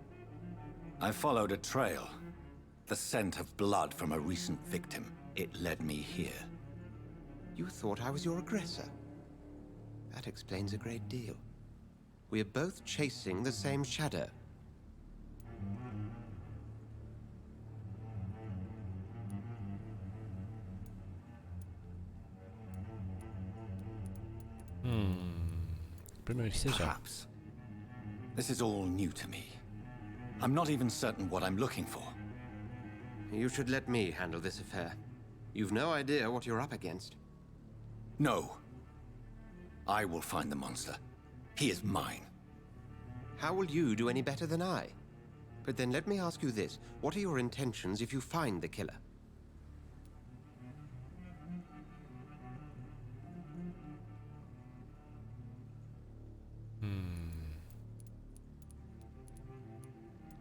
I followed a trail. The scent of blood from a recent victim. It led me here. You thought I was your aggressor. That explains a great deal. We are both chasing the same shadow. Bin mir nicht sicher. Perhaps. This is all new to me. I'm not even certain what I'm looking for. You should let me handle this affair. You've no idea what you're up against. No. I will find the monster. He is mine. How will you do any better than I? But then let me ask you this. What are your intentions if you find the killer?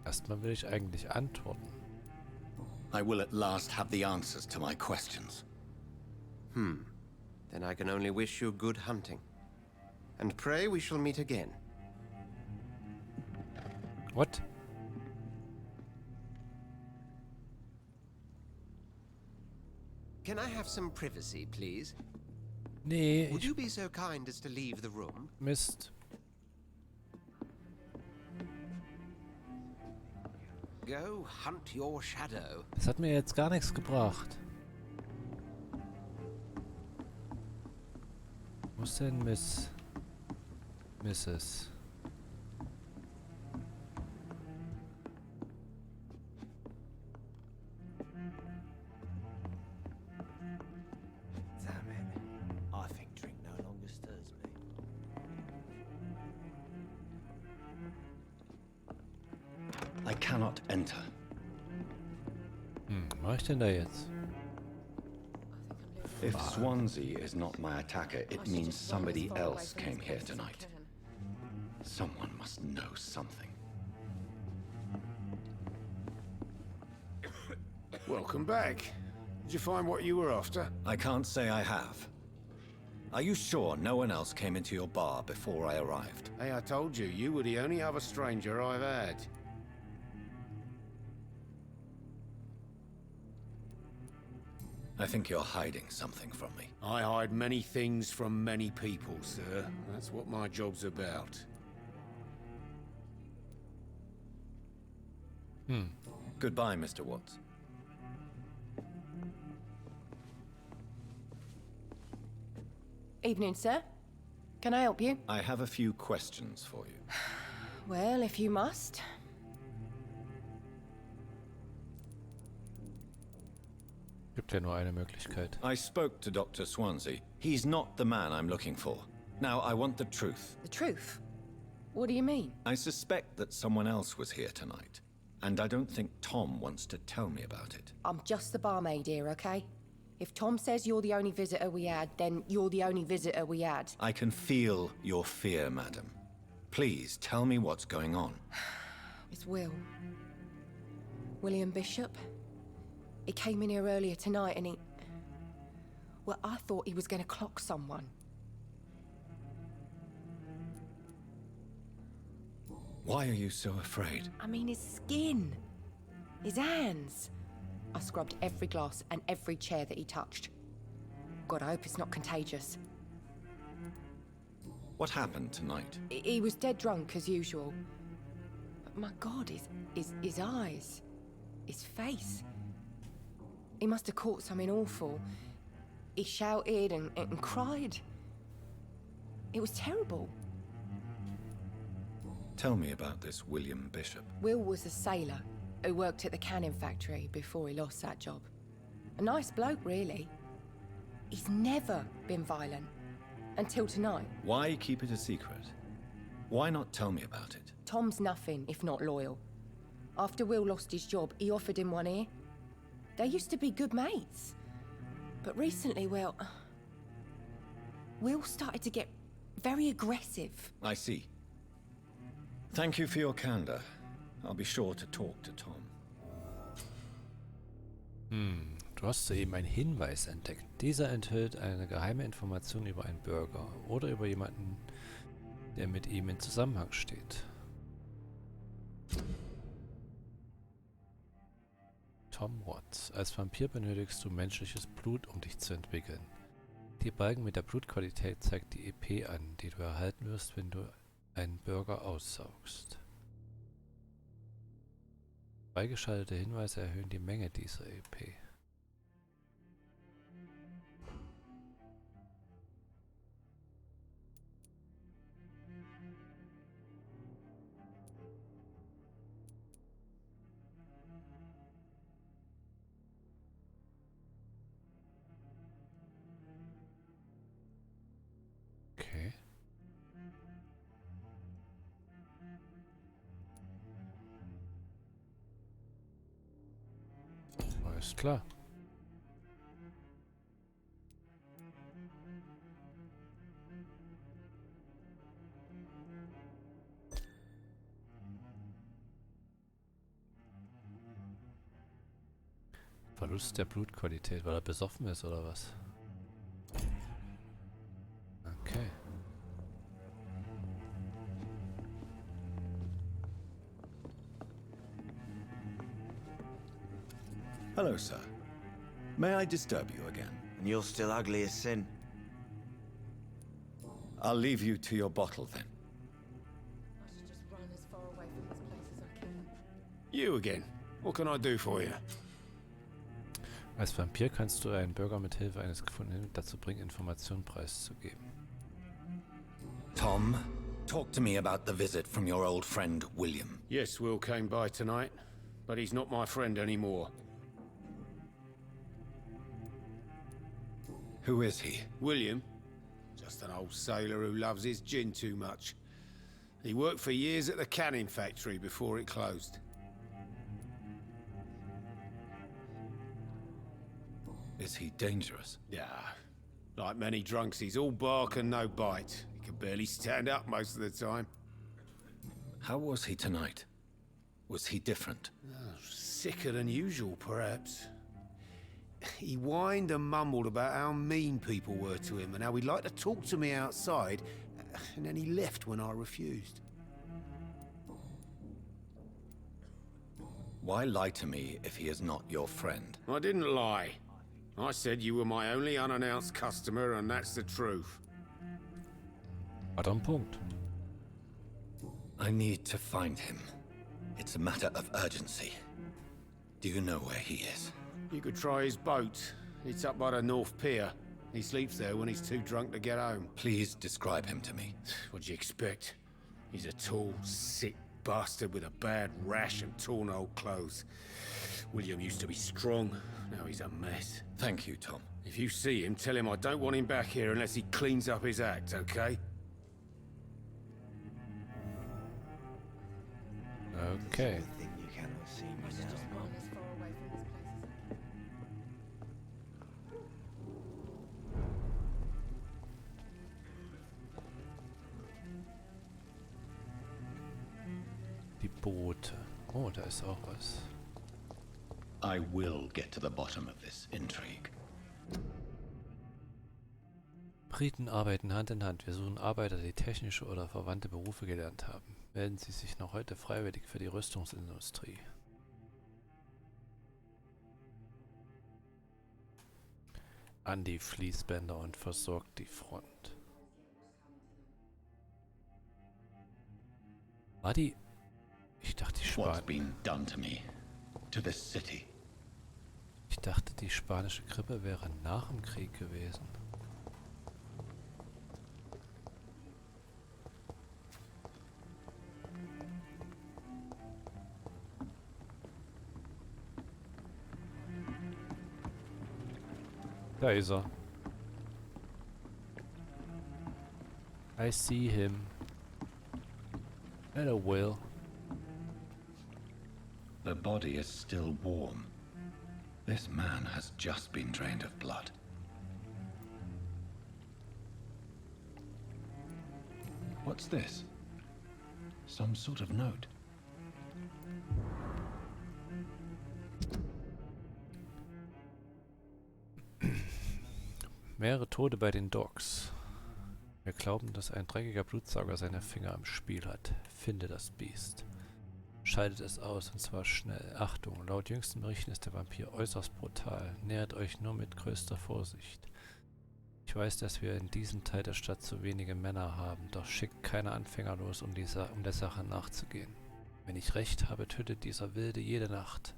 Erstmal will ich eigentlich antworten. I will at last have the answers to my questions. Then I can only wish you good hunting. And pray we shall meet again. What? Can I have some privacy, please? Nee, Would you be so kind as to leave the room? Mist. Go hunt your shadow. Das hat mir jetzt gar nichts gebracht. Wo ist denn Mrs.? Damn it. I think drink no longer stirs me. I cannot enter. Was mache ich denn da jetzt? If Swansea is not my attacker, it means somebody else came here tonight. Someone must know something. Welcome back. Did you find what you were after? I can't say I have. Are you sure no one else came into your bar before I arrived? Hey, I told you, you were the only other stranger I've had. I think you're hiding something from me. I hide many things from many people, sir. That's what my job's about. Goodbye, Mr. Watts. Evening, sir. Can I help you? I have a few questions for you. Well, if you must. Gibt ja nur eine Möglichkeit. I spoke to Dr. Swansea. He's not the man I'm looking for. Now, I want the truth. The truth? What do you mean? I suspect that someone else was here tonight. And I don't think Tom wants to tell me about it. I'm just the barmaid here, okay? If Tom says you're the only visitor we had, then you're the only visitor we had. I can feel your fear, madam. Please, tell me what's going on. It's Will. William Bishop. He came in here earlier tonight and he... Well, I thought he was going to clock someone. Why are you so afraid? I mean, his skin. His hands. I scrubbed every glass and every chair that he touched. God, I hope it's not contagious. What happened tonight? He was dead drunk, as usual. But my God, his eyes. His face. He must have caught something awful. He shouted and cried. It was terrible. Tell me about this William Bishop. Will was a sailor who worked at the cannon factory before he lost that job. A nice bloke, really. He's never been violent. Until tonight. Why keep it a secret? Why not tell me about it? Tom's nothing if not loyal. After Will lost his job, he offered him one ear. They used to be good mates. But recently, well... Will started to get very aggressive. I see. Thank you for your candor. I'll be sure to talk to Tom. Du hast soeben einen Hinweis entdeckt. Dieser enthält eine geheime Information über einen Bürger oder über jemanden, der mit ihm in Zusammenhang steht. Tom Watts. Als Vampir benötigst du menschliches Blut, um dich zu entwickeln. Die Balken mit der Blutqualität zeigt die EP an, die du erhalten wirst, wenn du einen Bürger aussaugst. Freigeschaltete Hinweise erhöhen die Menge dieser EP. Okay. Alles klar. Verlust der Blutqualität, weil er besoffen ist oder was? Okay. Hello, sir. May I disturb you again? And you're still ugly as sin. I'll leave you to your bottle then. I should just run as far away from this place as I can. You again. What can I do for you? Als Vampir kannst du einen Bürger mit Hilfe eines Gefundenen dazu bringen, Informationen preiszugeben. Tom, talk to me about the visit from your old friend, William. Yes, Will came by tonight, but he's not my friend anymore. Who is he? William? Just an old sailor who loves his gin too much. He worked for years at the cannon factory before it closed. Is he dangerous? Yeah. Like many drunks, he's all bark and no bite. He can barely stand up most of the time. How was he tonight? Was he different? Sicker than usual, perhaps. He whined and mumbled about how mean people were to him and how he'd like to talk to me outside, and then he left when I refused. Why lie to me if he is not your friend? I didn't lie. I said you were my only unannounced customer, and that's the truth. Hat er einen Punkt. I need to find him. It's a matter of urgency. Do you know where he is? You could try his boat. It's up by the North Pier. He sleeps there when he's too drunk to get home. Please describe him to me. What'd you expect? He's a tall, sick bastard with a bad rash and torn old clothes. William used to be strong. Now he's a mess. Thank you, Tom. If you see him, tell him I don't want him back here unless he cleans up his act, okay? Okay. Boote. Oh, da ist auch was. I will get to the bottom of this intrigue. Briten arbeiten Hand in Hand. Wir suchen Arbeiter, die technische oder verwandte Berufe gelernt haben. Melden Sie sich noch heute freiwillig für die Rüstungsindustrie. An die Fließbänder und versorgt die Front. War die... Ich dachte, die What's been done to me? To this city? Ich dachte, die spanische Grippe wäre nach dem Krieg gewesen. Da ist er. I see him. Hello, Will. The body is still warm. This man has just been drained of blood. What's this? Some sort of note. Mehrere Tote bei den Dogs. Wir glauben, dass ein dreckiger Blutsauger seine Finger im Spiel hat. Finde das Biest. Schaltet es aus, und zwar schnell. Achtung, laut jüngsten Berichten ist der Vampir äußerst brutal. Nähert euch nur mit größter Vorsicht. Ich weiß, dass wir in diesem Teil der Stadt zu wenige Männer haben, doch schickt keine Anfänger los, um der Sache nachzugehen. Wenn ich recht habe, tötet dieser Wilde jede Nacht.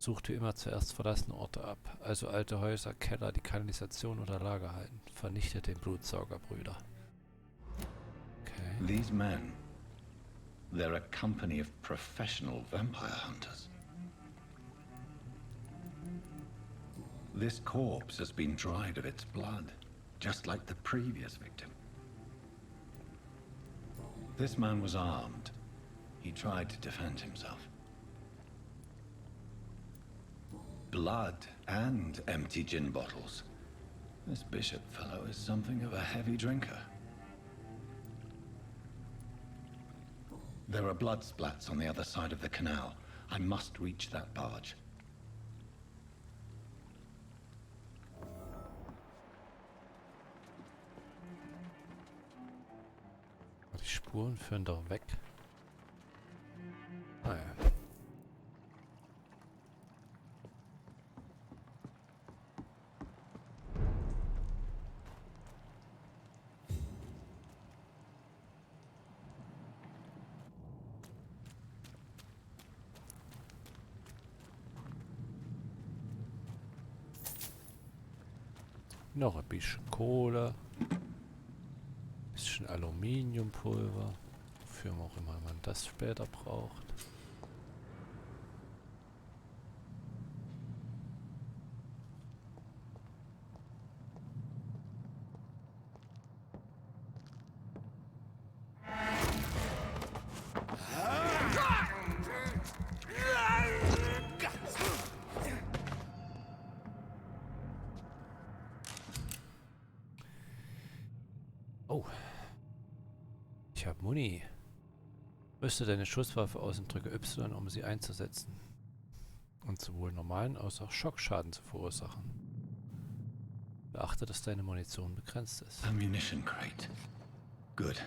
Sucht wie immer zuerst verlassene Orte ab, also alte Häuser, Keller, die Kanalisation oder Lagerhallen. Vernichtet den Blutsaugerbrüder. Okay. These men, they're a company of professional vampire hunters. This corpse has been dried of its blood, just like the previous victim. This man was armed. He tried to defend himself. Blood and empty gin bottles. This bishop fellow is something of a heavy drinker. There are blood splats on the other side of the canal. I must reach that barge. Die Spuren führen doch weg. Ah ja. Noch ein bisschen Kohle. Ein bisschen Aluminiumpulver. Wofür auch immer man das später braucht. Oh. Ich habe Muni. Rüste deine Schusswaffe aus und drücke Y, um sie einzusetzen. Und sowohl normalen als auch Schockschaden zu verursachen. Beachte, dass deine Munition begrenzt ist. Ammunition crate. Good.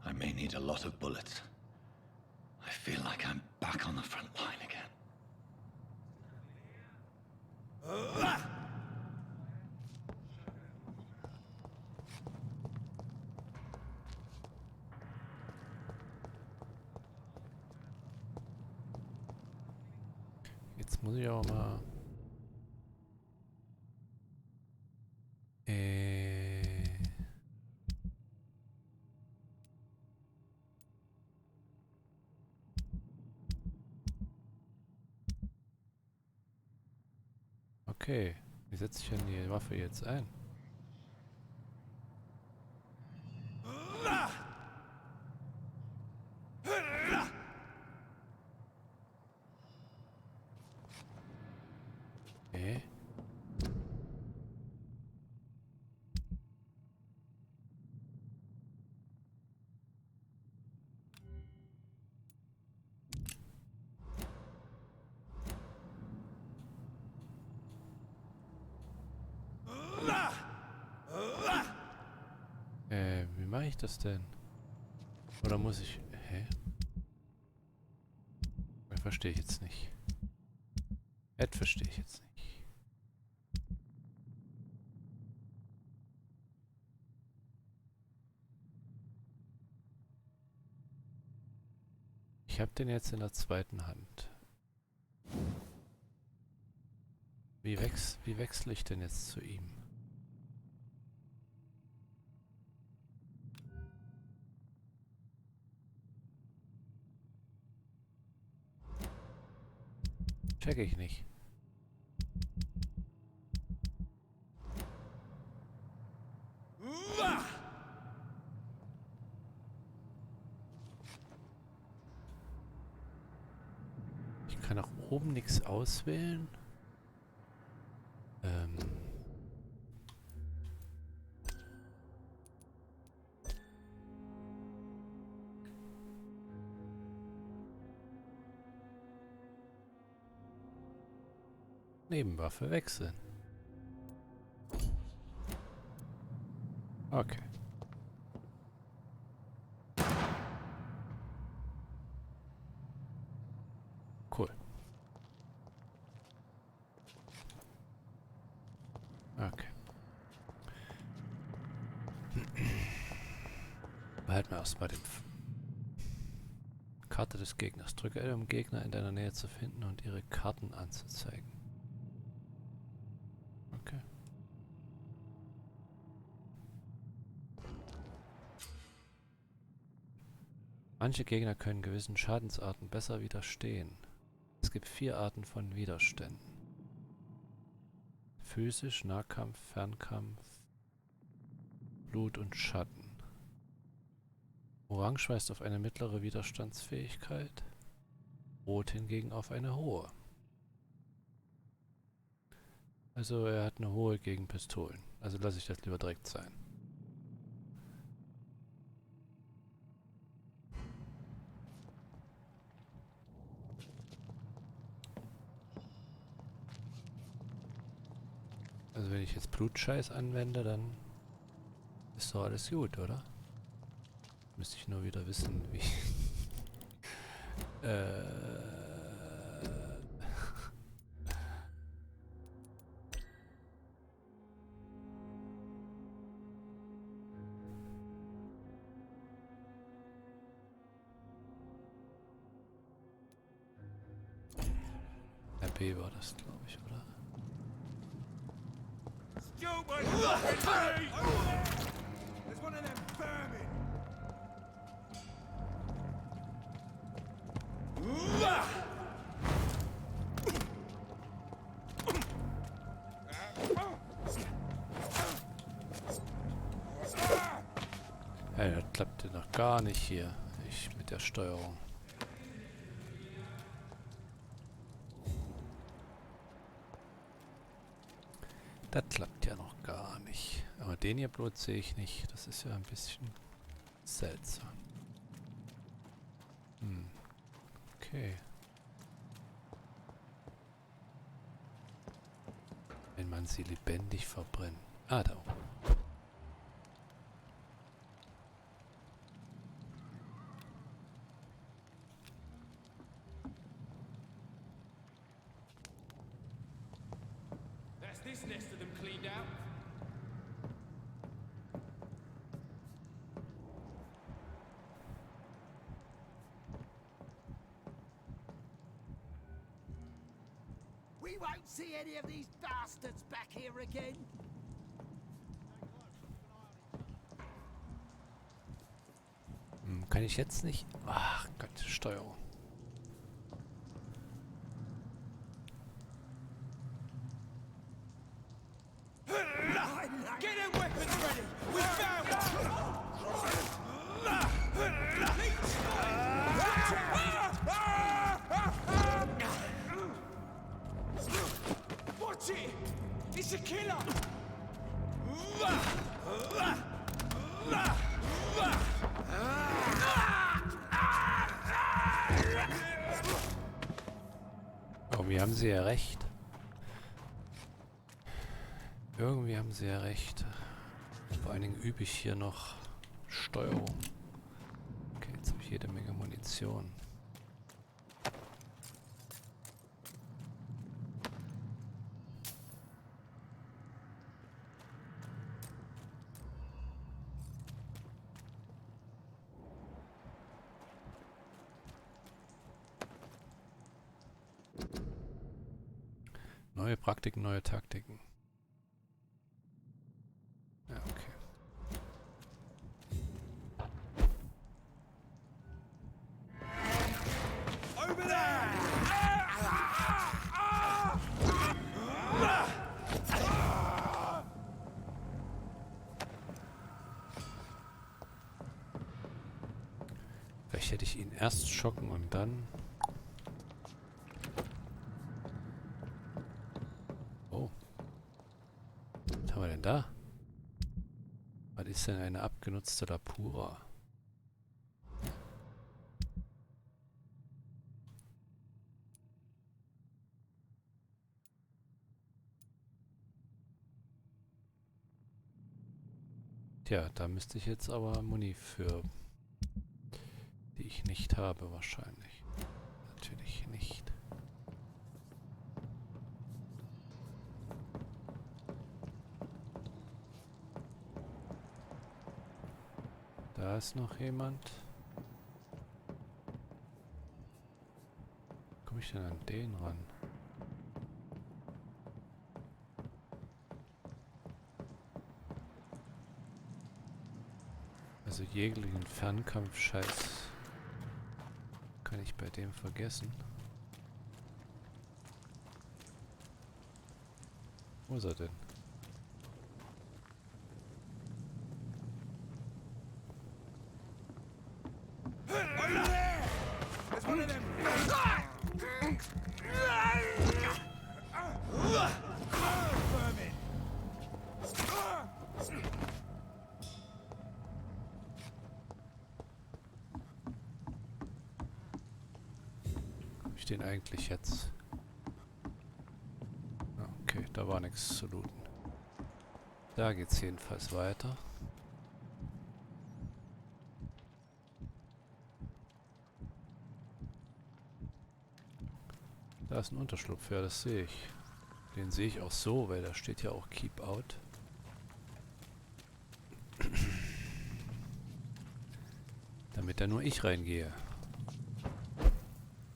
I may need a lot of bullets. I feel like I'm back on the front line again. Jetzt muss ich auch mal... Okay, wie setze ich denn die Waffe jetzt ein? Okay. mache ich das denn? Oder muss ich... Hä? Das verstehe ich jetzt nicht. Das verstehe ich jetzt nicht. Ich habe den jetzt in der zweiten Hand. Wie wechsle ich denn jetzt zu ihm? Check ich nicht. Ich kann auch oben nichts auswählen. Nebenwaffe wechseln. Okay. Cool. Okay. Behalten wir erstmal den Karte des Gegners. Drücke L, um Gegner in deiner Nähe zu finden und ihre Karten anzuzeigen. Okay. Manche Gegner können gewissen Schadensarten besser widerstehen. Es gibt 4 Arten von Widerständen. Physisch, Nahkampf, Fernkampf, Blut und Schatten. Orange weist auf eine mittlere Widerstandsfähigkeit, Rot hingegen auf eine hohe. Also er hat eine hohe gegen Pistolen. Also lasse ich das lieber direkt sein. Also wenn ich jetzt Blutscheiß anwende, dann ist doch alles gut, oder? Müsste ich nur wieder wissen, wie... RP war das, glaube ich, oder? Hey, das klappte noch gar nicht hier. Ich mit der Steuerung. Das klappt ja noch gar nicht. Aber den hier Blut sehe ich nicht. Das ist ja ein bisschen seltsam. Okay. Wenn man sie lebendig verbrennt. Ah, da oben. This nest of them cleaned out. We won't see any of these bastards back here again. Kann ich jetzt nicht? Ach Gott, Steuerung. Get them weapons ready! We found Watch it! It's a killer! Irgendwie haben sie ja recht. Irgendwie haben sie ja recht. Vor allen Dingen übe ich hier noch Steuerung. Munition. Neue Praktiken, neue Taktiken. Ja, okay. Over there! Vielleicht hätte ich ihn erst schocken und dann... Oh. Was haben wir denn da? Was ist denn eine abgenutzte Lapura? Tja, da müsste ich jetzt aber Muni für, die ich nicht habe wahrscheinlich. Natürlich nicht. Da ist noch jemand. Wie komme ich denn an den ran? Also jeglichen Fernkampf-Scheiß kann ich bei dem vergessen. Wo ist er denn? There's one of them! Vermin! Hab ich den eigentlich jetzt? Ah, okay, da war nichts zu looten. Da geht's jedenfalls weiter. Da ist ein Unterschlupf, ja, das sehe ich. Den sehe ich auch so, weil da steht ja auch Keep Out. Damit da nur ich reingehe.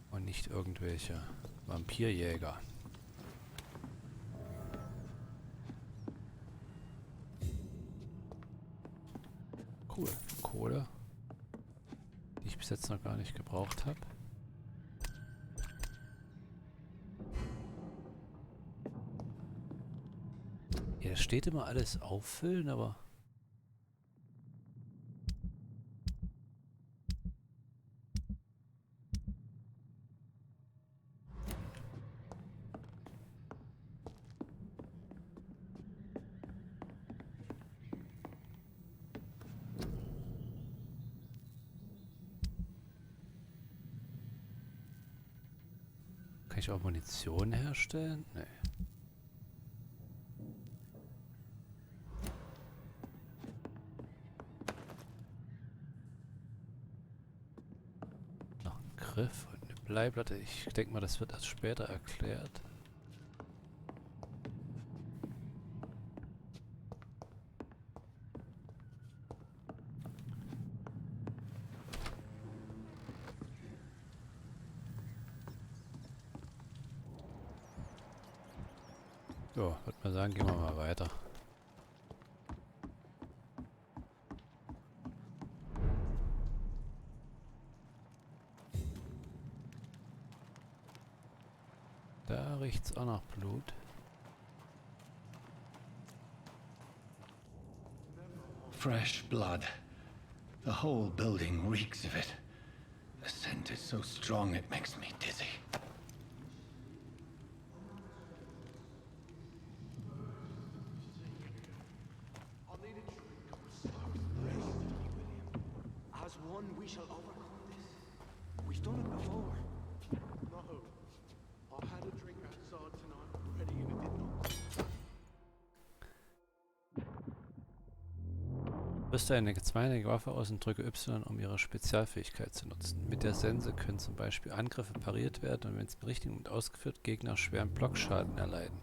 Und nicht irgendwelche Vampirjäger. Cool. Kohle. Die ich bis jetzt noch gar nicht gebraucht habe. Ja, es steht immer alles auffüllen, aber... Kann ich auch Munition herstellen? Nee. Noch ein Griff und eine Bleiplatte. Ich denke mal, das wird erst später erklärt. So, würde mal sagen, gehen wir mal weiter. Da riecht's auch nach Blut. Fresh blood. The whole building reeks of it. The scent is so strong it makes me dizzy. As one, we shall overcome this. We've done it before. No. I had a drink outside tonight already and it did not. Rüste eine zweieinige Waffe aus und drücke Y, um ihre Spezialfähigkeit zu nutzen. Mit der Sense können zum Beispiel Angriffe pariert werden und wenn es richtig und ausgeführt, Gegner schweren Blockschaden erleiden.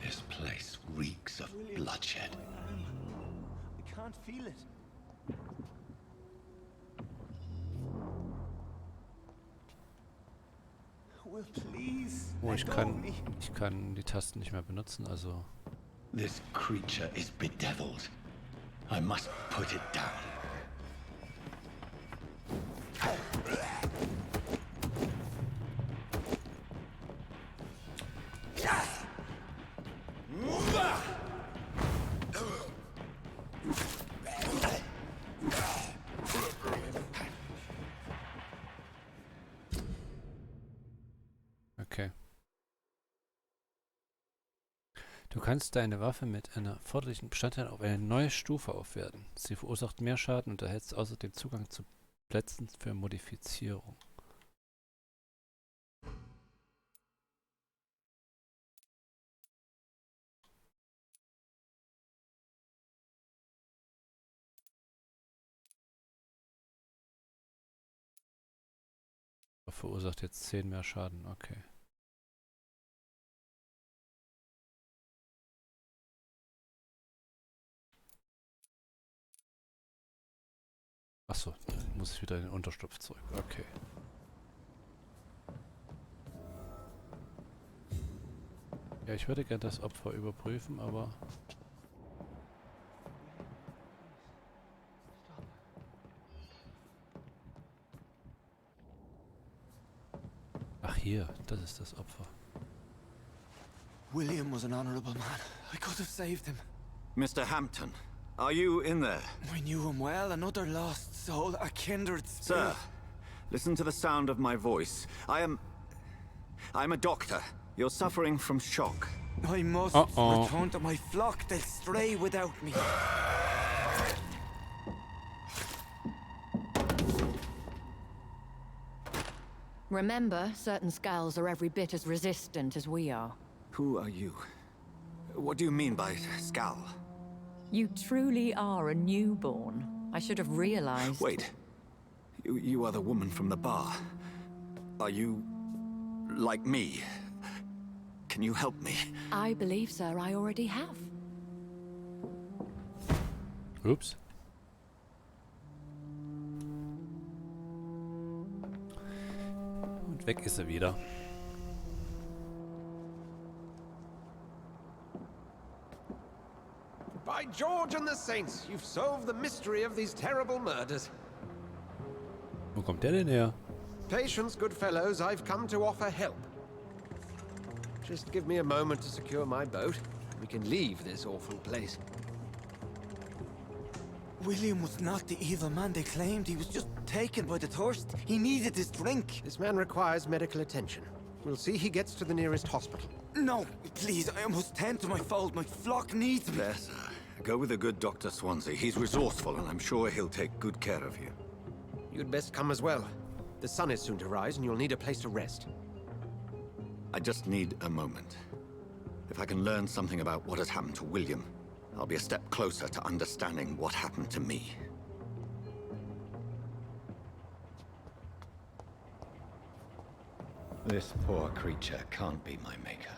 This place reeks of bloodshed. I can't feel it. Will please. Oh, ich kann die Tasten nicht mehr benutzen, also... This creature is bedeviled. I must put it down. Okay. Du kannst deine Waffe mit einer erforderlichen Bestandteil auf eine neue Stufe aufwerten. Sie verursacht mehr Schaden und erhältst außerdem Zugang zu Plätzen für Modifizierung. Verursacht jetzt 10 mehr Schaden, okay. Achso, muss ich wieder in den Unterstupf zurück. Okay. Ja, ich würde gerne das Opfer überprüfen, aber... Ach hier, das ist das Opfer. William was an honorable man. I could have saved him. Mr. Hampton, are you in there? I knew him well, another lost soul, a kindred spirit. Sir, listen to the sound of my voice. I'm a doctor. You're suffering from shock. I must return to my flock. They'll stray without me. Remember, certain skulls are every bit as resistant as we are. Who are you? What do you mean by Skal? You truly are a newborn. I should have realized. Wait. You are the woman from the bar. Are you... like me? Can you help me? I believe, sir, I already have. Ups. Und weg ist er wieder. By George and the Saints, you've solved the mystery of these terrible murders. Wo kommt der denn her? Patience, good fellows, I've come to offer help. Just give me a moment to secure my boat. We can leave this awful place. William was not the evil man they claimed. He was just taken by the thirst. He needed his drink. This man requires medical attention. We'll see he gets to the nearest hospital. No, please, I must tend to my fold. My flock needs me. There, sir. Go with the good Dr. Swansea. He's resourceful, and I'm sure he'll take good care of you. You'd best come as well. The sun is soon to rise, and you'll need a place to rest. I just need a moment. If I can learn something about what has happened to William, I'll be a step closer to understanding what happened to me. This poor creature can't be my maker.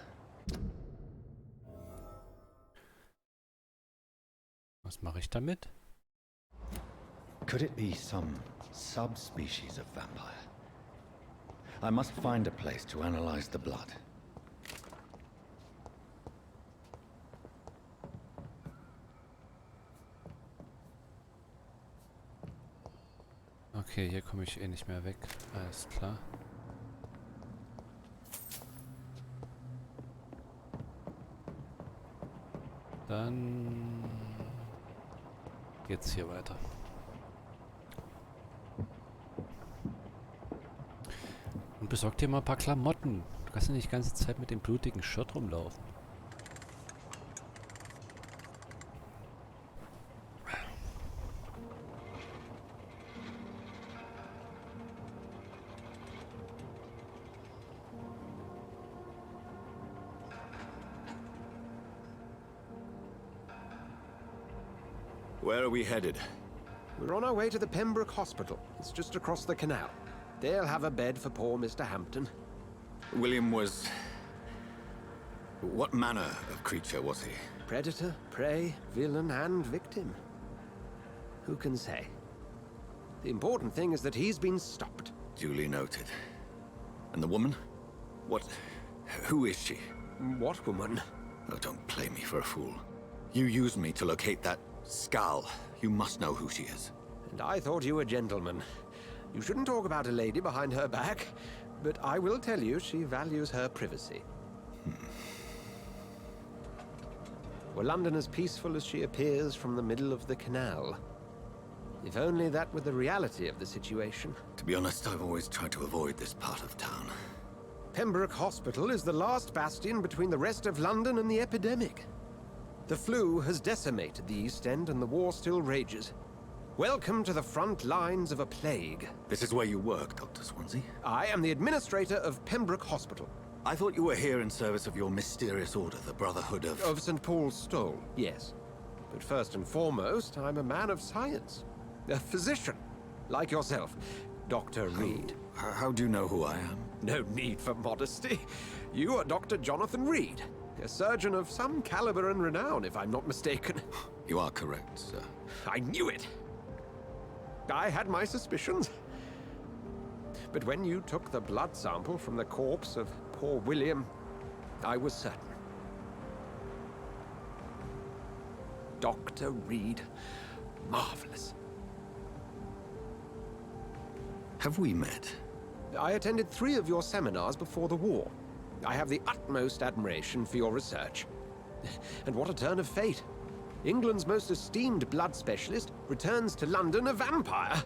Was mache ich damit? Could it be some subspecies of vampire? I must find a place to analyze the blood. Okay, hier komme ich eh nicht mehr weg. Alles klar. Dann geht's hier weiter. Und besorg dir mal ein paar Klamotten. Du kannst ja nicht die ganze Zeit mit dem blutigen Shirt rumlaufen. Where are we headed? We're on our way to the Pembroke Hospital. It's just across the canal. They'll have a bed for poor Mr. Hampton. William was... What manner of creature was he? Predator, prey, villain, and victim. Who can say? The important thing is that he's been stopped. Duly noted. And the woman? What... Who is she? What woman? Oh, don't play me for a fool. You used me to locate that skull. You must know who she is. And I thought you a gentleman. You shouldn't talk about a lady behind her back, but I will tell you she values her privacy. Were London as peaceful as she appears from the middle of the canal? If only that were the reality of the situation. To be honest, I've always tried to avoid this part of town. Pembroke Hospital is the last bastion between the rest of London and the epidemic. The flu has decimated the East End and the war still rages. Welcome to the front lines of a plague. This is where you work, Dr. Swansea? I am the administrator of Pembroke Hospital. I thought you were here in service of your mysterious order, the Brotherhood of... Of St. Paul's Stole, yes. But first and foremost, I'm a man of science. A physician, like yourself, Dr. Reed. How do you know who I am? No need for modesty. You are Dr. Jonathan Reed. A surgeon of some caliber and renown, if I'm not mistaken. You are correct, sir. I knew it! I had my suspicions. But when you took the blood sample from the corpse of poor William, I was certain. Dr. Reed. Marvelous. Have we met? I attended 3 of your seminars before the war. I have the utmost admiration for your research. And what a turn of fate. England's most esteemed blood specialist returns to London a vampire.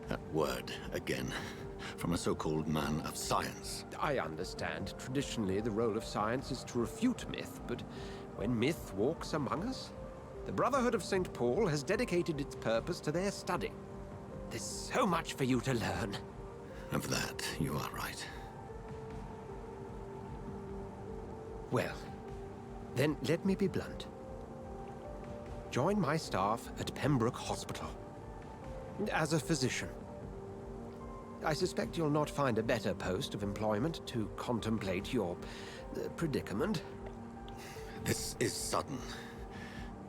That word, again. From a so-called man of science. I understand. Traditionally, the role of science is to refute myth, but when myth walks among us, the Brotherhood of St. Paul has dedicated its purpose to their study. There's so much for you to learn. Of that, you are right. Well, then let me be blunt. Join my staff at Pembroke Hospital. As a physician. I suspect you'll not find a better post of employment to contemplate your predicament. This is sudden.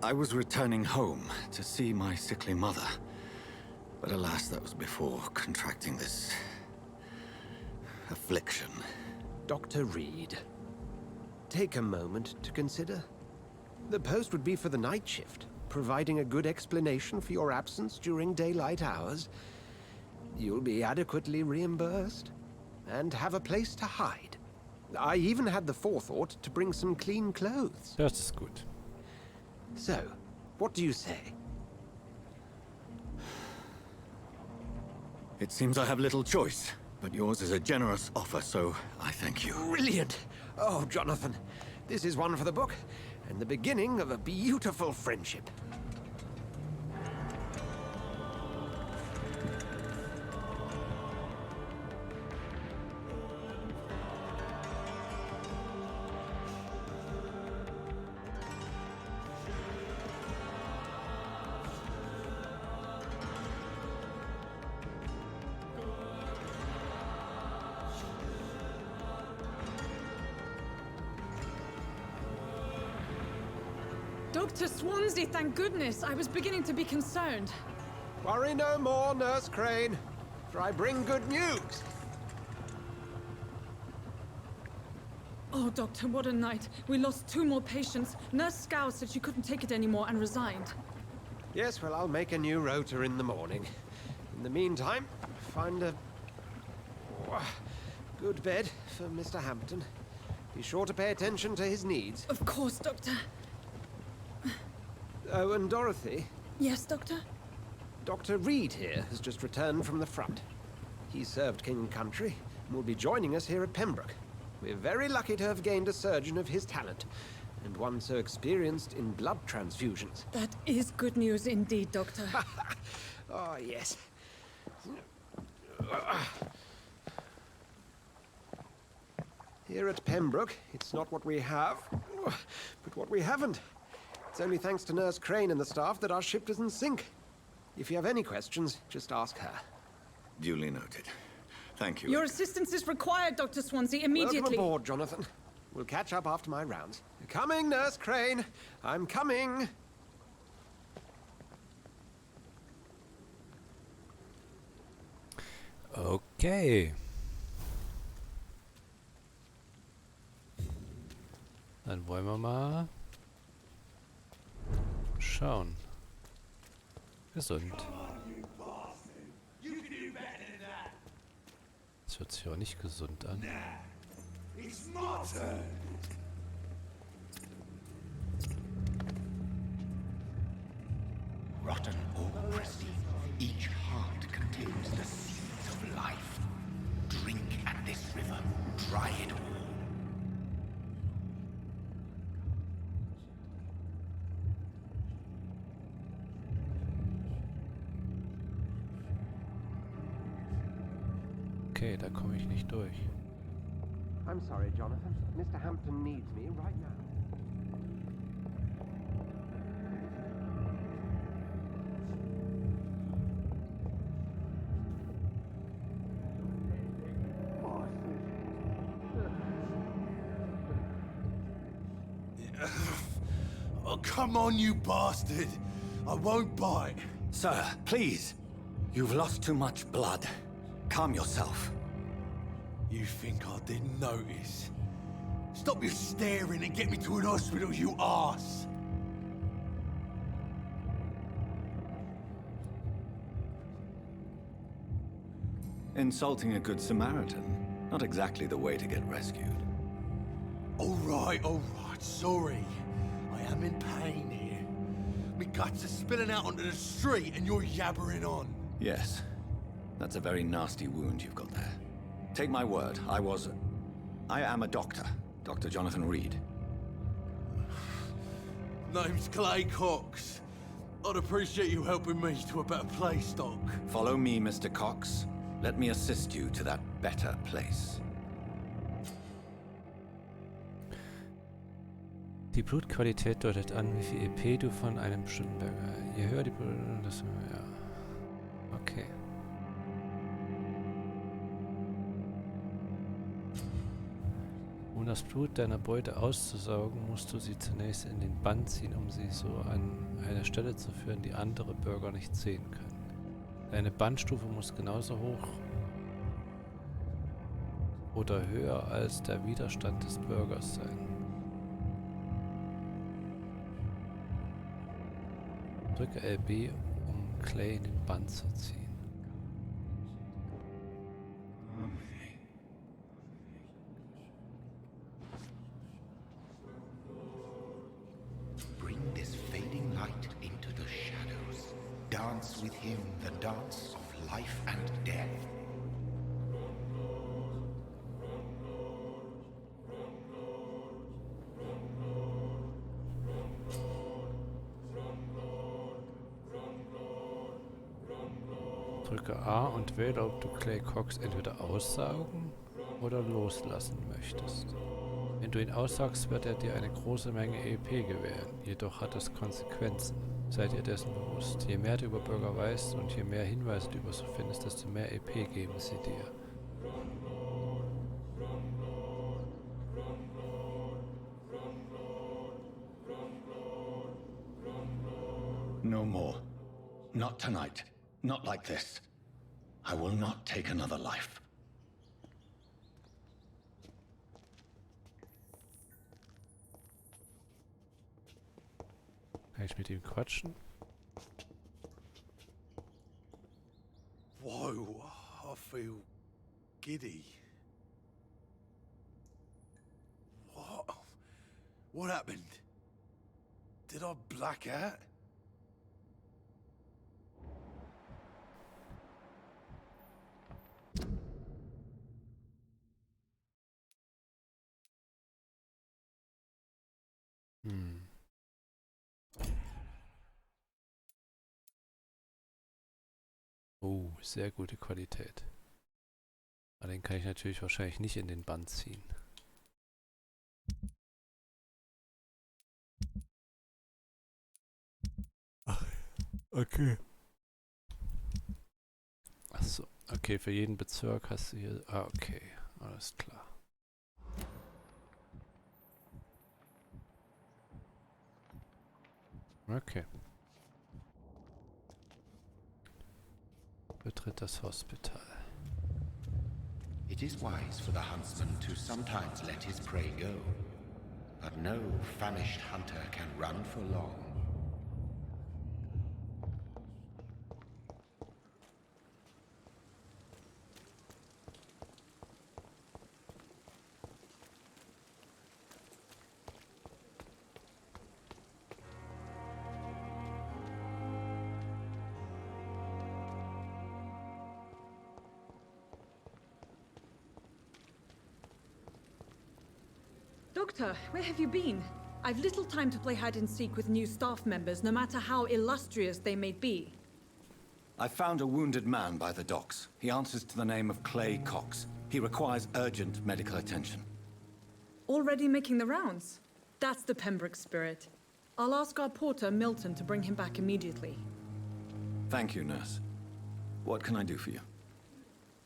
I was returning home to see my sickly mother. But alas, that was before contracting this... affliction. Dr. Reed, take a moment to consider. The post would be for the night shift, providing a good explanation for your absence during daylight hours. You'll be adequately reimbursed, and have a place to hide. I even had the forethought to bring some clean clothes. Das ist gut. So, what do you say? It seems I have little choice, but yours is a generous offer, so I thank you. Brilliant! Oh, Jonathan, this is one for the book, and the beginning of a beautiful friendship. Dr. Swansea, thank goodness. I was beginning to be concerned. Worry no more, Nurse Crane, for I bring good news. Oh, Doctor, what a night. We lost 2 more patients. Nurse Scow said she couldn't take it anymore and resigned. Yes, well, I'll make a new rota in the morning. In the meantime, find a good bed for Mr. Hampton. Be sure to pay attention to his needs. Of course, Doctor. Oh, and Dorothy? Yes, Doctor? Dr. Reed here has just returned from the front. He served King and Country and will be joining us here at Pembroke. We're very lucky to have gained a surgeon of his talent, and one so experienced in blood transfusions. That is good news indeed, Doctor. Oh, yes. Here at Pembroke, it's not what we have, but what we haven't. It's only thanks to Nurse Crane and the staff that our ship doesn't sink. If you have any questions, just ask her. Duly noted. Thank you. Your assistance is required, Dr. Swansea, immediately. Welcome aboard, Jonathan. We'll catch up after my rounds. Coming, Nurse Crane. I'm coming. Okay. Dann wollen wir mal schauen. Gesund. Das hört sich auch nicht gesund an. Rotten or pristine, each heart contains the seeds of life. Drink at this river, try it all. Okay, da komme ich nicht durch. I'm sorry, Jonathan. Mr. Hampton needs me right now. Oh, come on, you bastard! I won't bite. Sir, please. You've lost too much blood. Calm yourself. You think I didn't notice? Stop your staring and get me to an hospital, you arse! Insulting a good Samaritan. Not exactly the way to get rescued. All right, sorry. I am in pain here. My guts are spilling out onto the street and you're yabbering on. Yes. That's a very nasty wound you've got there. Take my word, I am a doctor. Dr. Jonathan Reed. Name's Clay Cox. I'd appreciate you helping me to a better place, Doc. Follow me, Mr. Cox. Let me assist you to that better place. Die Blutqualität deutet an, wie viel EP du von einem bestimmten Berger. Je höher die Blut... Das, ja. Okay. Um das Blut deiner Beute auszusaugen, musst du sie zunächst in den Bann ziehen, um sie so an eine Stelle zu führen, die andere Bürger nicht sehen können. Deine Bannstufe muss genauso hoch oder höher als der Widerstand des Bürgers sein. Drücke LB, um Clay in den Bann zu ziehen. Bring this fading light into the shadows. Dance with him the dance of life and death. Drücke A und wähle, ob du Clay Cox entweder aussaugen oder loslassen möchtest. Wenn du ihn aussaugst, wird er dir eine große Menge EP gewähren, jedoch hat es Konsequenzen. Sei dir dessen bewusst. Je mehr du über Bürger weißt und je mehr Hinweise du über sie findest, desto mehr EP geben sie dir. No more. Not tonight. Not like this. I will not take another life. Kann ich mit ihm quatschen? Whoa, I feel giddy. What happened? Did I black out? Hm. Oh, sehr gute Qualität. Aber den kann ich natürlich wahrscheinlich nicht in den Band ziehen. Ach, okay. Achso, okay, für jeden Bezirk hast du hier... Ah, okay, alles klar. Okay. Betritt das Hospital. It is wise for the huntsman to sometimes let his prey go, but no famished hunter can run for long. Doctor, where have you been? I've little time to play hide and seek with new staff members, no matter how illustrious they may be. I found a wounded man by the docks. He answers to the name of Clay Cox. He requires urgent medical attention. Already making the rounds? That's the Pembroke spirit. I'll ask our porter, Milton, to bring him back immediately. Thank you, nurse. What can I do for you?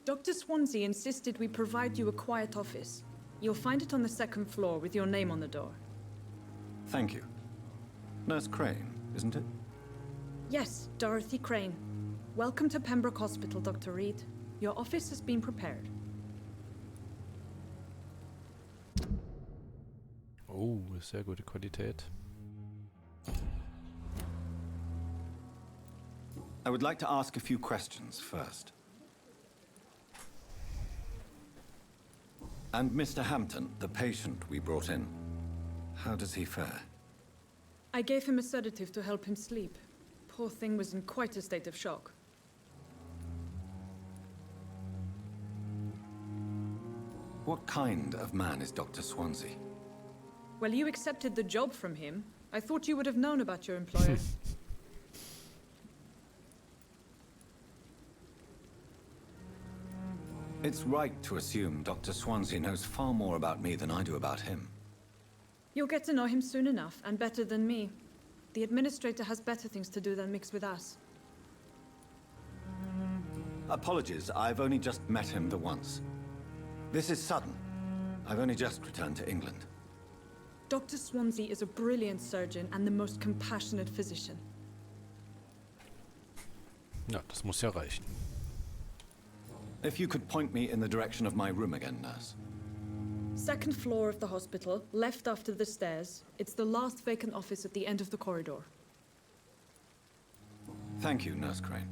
Dr. Swansea insisted we provide you a quiet office. You'll find it on the second floor with your name on the door. Thank you. Nurse Crane, isn't it? Yes, Dorothy Crane. Welcome to Pembroke Hospital, Dr. Reed. Your office has been prepared. Oh, sehr gute Qualität. I would like to ask a few questions first. And Mr. Hampton, the patient we brought in, how does he fare? I gave him a sedative to help him sleep. Poor thing was in quite a state of shock. What kind of man is Dr. Swansea? Well, you accepted the job from him. I thought you would have known about your employer. It's right to assume Dr. Swansea knows far more about me than I do about him. You'll get to know him soon enough, and better than me. The administrator has better things to do than mix with us. Apologies, I've only just met him the once. This is sudden. I've only just returned to England. Dr. Swansea is a brilliant surgeon and the most compassionate physician. Ja, das muss ja reichen. If you could point me in the direction of my room again, nurse. Second floor of the hospital, left after the stairs. It's the last vacant office at the end of the corridor. Thank you, Nurse Crane.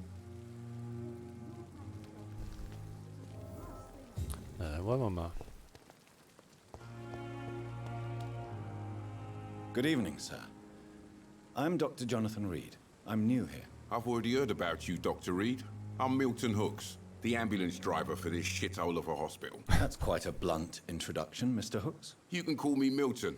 Wollen wir mal. Good evening, sir. I'm Dr. Jonathan Reed. I'm new here. I've already heard about you, Dr. Reed. I'm Milton Hooks, the ambulance driver for this shithole of a hospital. That's quite a blunt introduction, Mr. Hooks. You can call me Milton.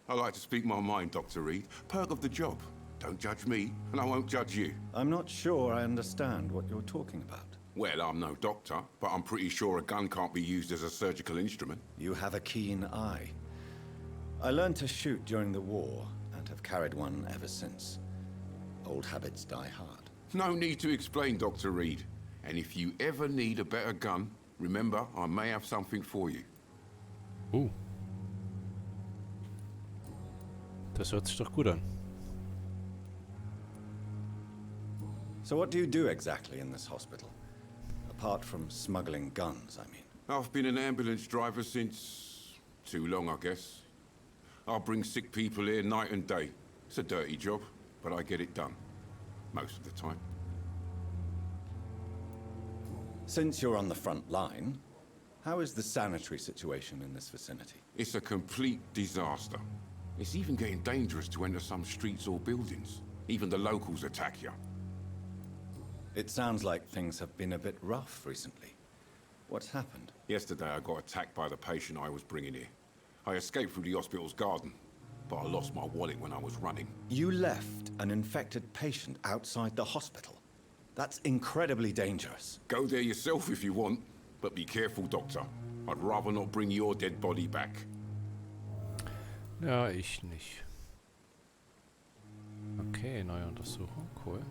I like to speak my mind, Dr. Reed. Perk of the job. Don't judge me, and I won't judge you. I'm not sure I understand what you're talking about. Well, I'm no doctor, but I'm pretty sure a gun can't be used as a surgical instrument. You have a keen eye. I learned to shoot during the war, and have carried one ever since. Old habits die hard. No need to explain, Dr. Reed. And if you ever need a better gun, remember, I may have something for you. Das hört sich doch gut an. So what do you do exactly in this hospital? Apart from smuggling guns, I mean. I've been an ambulance driver since... too long, I guess. I bring sick people here night and day. It's a dirty job, but I get it done. Most of the time. Since you're on the front line, how is the sanitary situation in this vicinity? It's a complete disaster. It's even getting dangerous to enter some streets or buildings. Even the locals attack you. It sounds like things have been a bit rough recently. What's happened? Yesterday I got attacked by the patient I was bringing here. I escaped through the hospital's garden. but I lost my wallet when I was running. You left an infected patient outside the hospital. That's incredibly dangerous. Go there yourself if you want, but be careful, Doctor. I'd rather not bring your dead body back. Ja, ich nicht. Okay, neue Untersuchung, cool.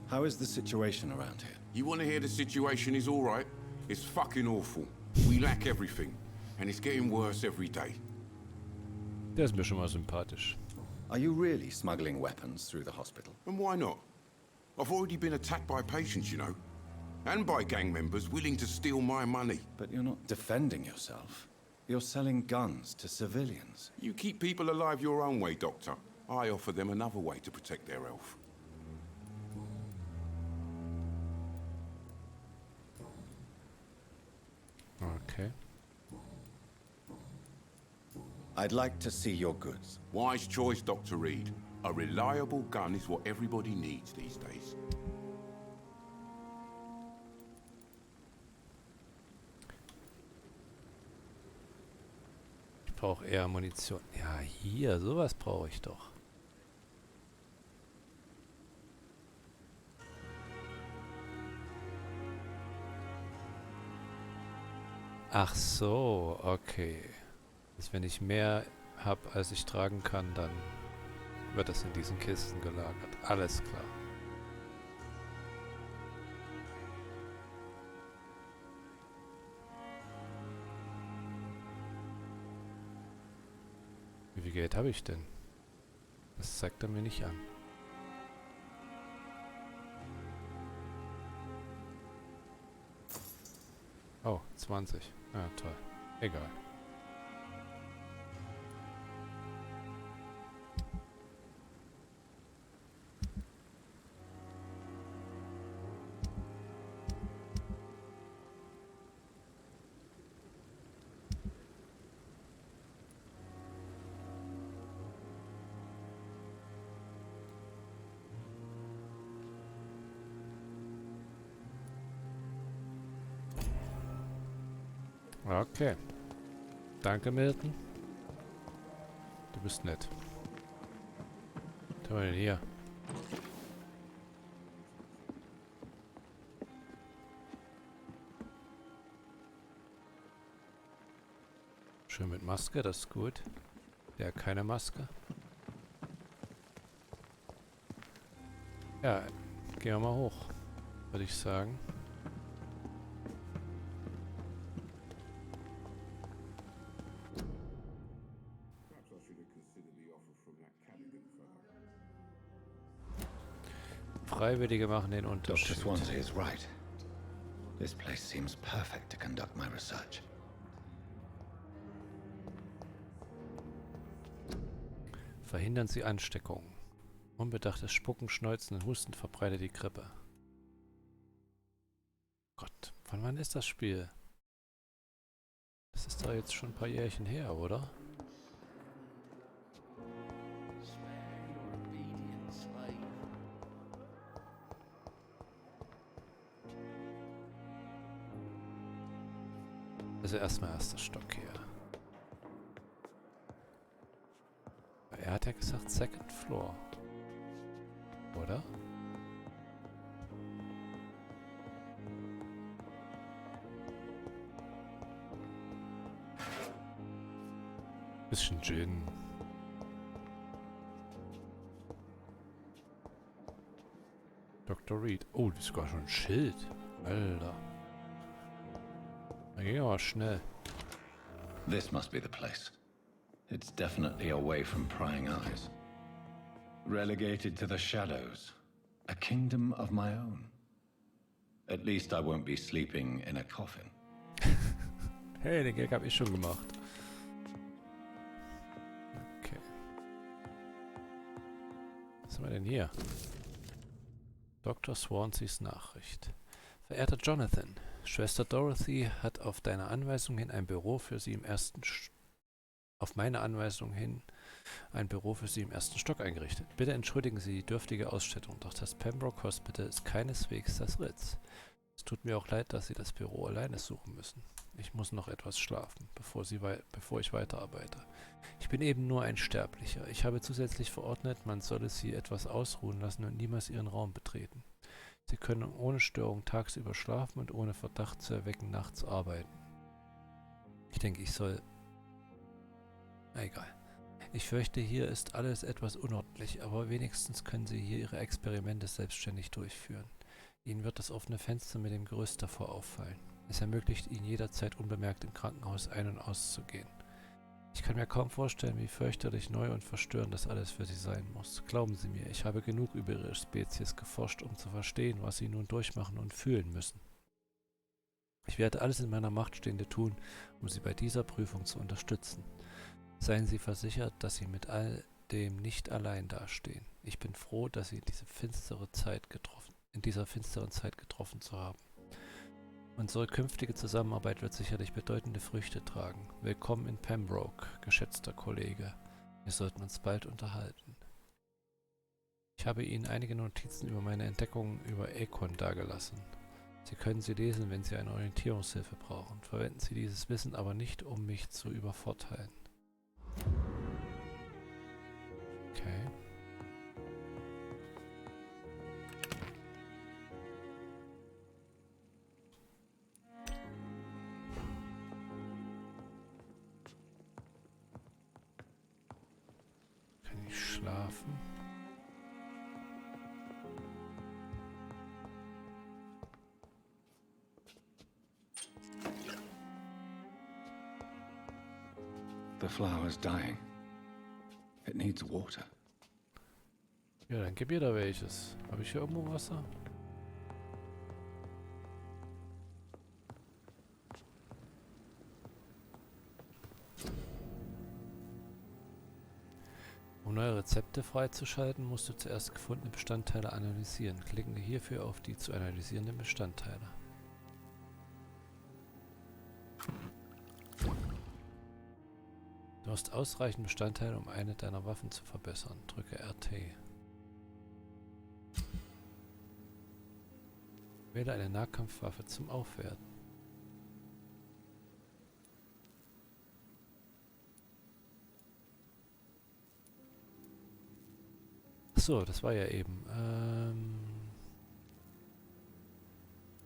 How is the situation around here? You want to hear the situation is all right? It's fucking awful. We lack everything, and it's getting worse every day. Der ist mir schon mal sympathisch. Are you really smuggling weapons through the hospital? And why not? I've already been attacked by patients, you know. And by gang members willing to steal my money. But you're not defending yourself. You're selling guns to civilians. You keep people alive your own way, Doctor. I offer them another way to protect their health. Okay. I'd like to see your goods. Wise choice, Dr. Reed. A reliable gun is what everybody needs these days. Ich brauche eher Munition. Ja, hier, sowas brauche ich doch. Ach so, okay. Also wenn ich mehr habe, als ich tragen kann, dann wird das in diesen Kisten gelagert. Alles klar. Wie viel Geld habe ich denn? Das zeigt er mir nicht an. Oh, 20. Ja, toll. Egal. Okay. Danke, Milton. Du bist nett. Was haben wir denn hier? Schön mit Maske, das ist gut. Der hat keine Maske. Ja, gehen wir mal hoch, würde ich sagen. Freiwillige machen den Unterschied. Dr. Swansea is right. This place seems perfect to conduct my research. Verhindern Sie Ansteckungen. Unbedachtes Spucken, Schneuzen und Husten verbreitet die Grippe. Gott, von wann ist das Spiel? Das ist doch jetzt schon ein paar Jährchen her, oder? Also erstmal erster Stock hier. Er hat ja gesagt Second Floor. Oder? Bisschen Gin. Dr. Reed. Oh, das ist sogar schon ein Schild. Alter. Da ging aber schnell. This must be the place. It's definitely away from prying eyes. Relegated to the shadows. A kingdom of my own. At least I won't be sleeping in a coffin. Hey, den Gag habe ich schon gemacht. Okay. Was haben wir denn hier? Dr. Swanseas Nachricht. Verehrter Jonathan, Schwester Dorothy hat auf deine Anweisung hin ein Büro für sie im ersten Stock eingerichtet. Bitte entschuldigen Sie die dürftige Ausstattung, doch das Pembroke Hospital ist keineswegs das Ritz. Es tut mir auch leid, dass Sie das Büro alleine suchen müssen. Ich muss noch etwas schlafen, bevor ich weiterarbeite. Ich bin eben nur ein Sterblicher. Ich habe zusätzlich verordnet, man solle sie etwas ausruhen lassen und niemals ihren Raum betreten. Sie können ohne Störung tagsüber schlafen und ohne Verdacht zu erwecken nachts arbeiten. Ich denke, ich soll... Egal. Ich fürchte, hier ist alles etwas unordentlich, aber wenigstens können Sie hier Ihre Experimente selbstständig durchführen. Ihnen wird das offene Fenster mit dem Gerüst davor auffallen. Es ermöglicht Ihnen jederzeit unbemerkt im Krankenhaus ein- und auszugehen. Ich kann mir kaum vorstellen, wie fürchterlich neu und verstörend das alles für Sie sein muss. Glauben Sie mir, ich habe genug über Ihre Spezies geforscht, um zu verstehen, was Sie nun durchmachen und fühlen müssen. Ich werde alles in meiner Macht Stehende tun, um Sie bei dieser Prüfung zu unterstützen. Seien Sie versichert, dass Sie mit all dem nicht allein dastehen. Ich bin froh, dass Sie in dieser finsteren Zeit getroffen zu haben. Unsere künftige Zusammenarbeit wird sicherlich bedeutende Früchte tragen. Willkommen in Pembroke, geschätzter Kollege. Wir sollten uns bald unterhalten. Ich habe Ihnen einige Notizen über meine Entdeckungen über Econ dagelassen. Sie können sie lesen, wenn Sie eine Orientierungshilfe brauchen. Verwenden Sie dieses Wissen aber nicht, um mich zu übervorteilen. Okay. Kann ich schlafen? The flower's dying. It needs water. Ja, dann gib mir da welches. Habe ich hier irgendwo Wasser? Um neue Rezepte freizuschalten, musst du zuerst gefundene Bestandteile analysieren. Klicken wir hierfür auf die zu analysierenden Bestandteile. Du hast ausreichend Bestandteile, um eine deiner Waffen zu verbessern. Drücke RT. Wähle eine Nahkampfwaffe zum Aufwerten. Achso, das war ja eben.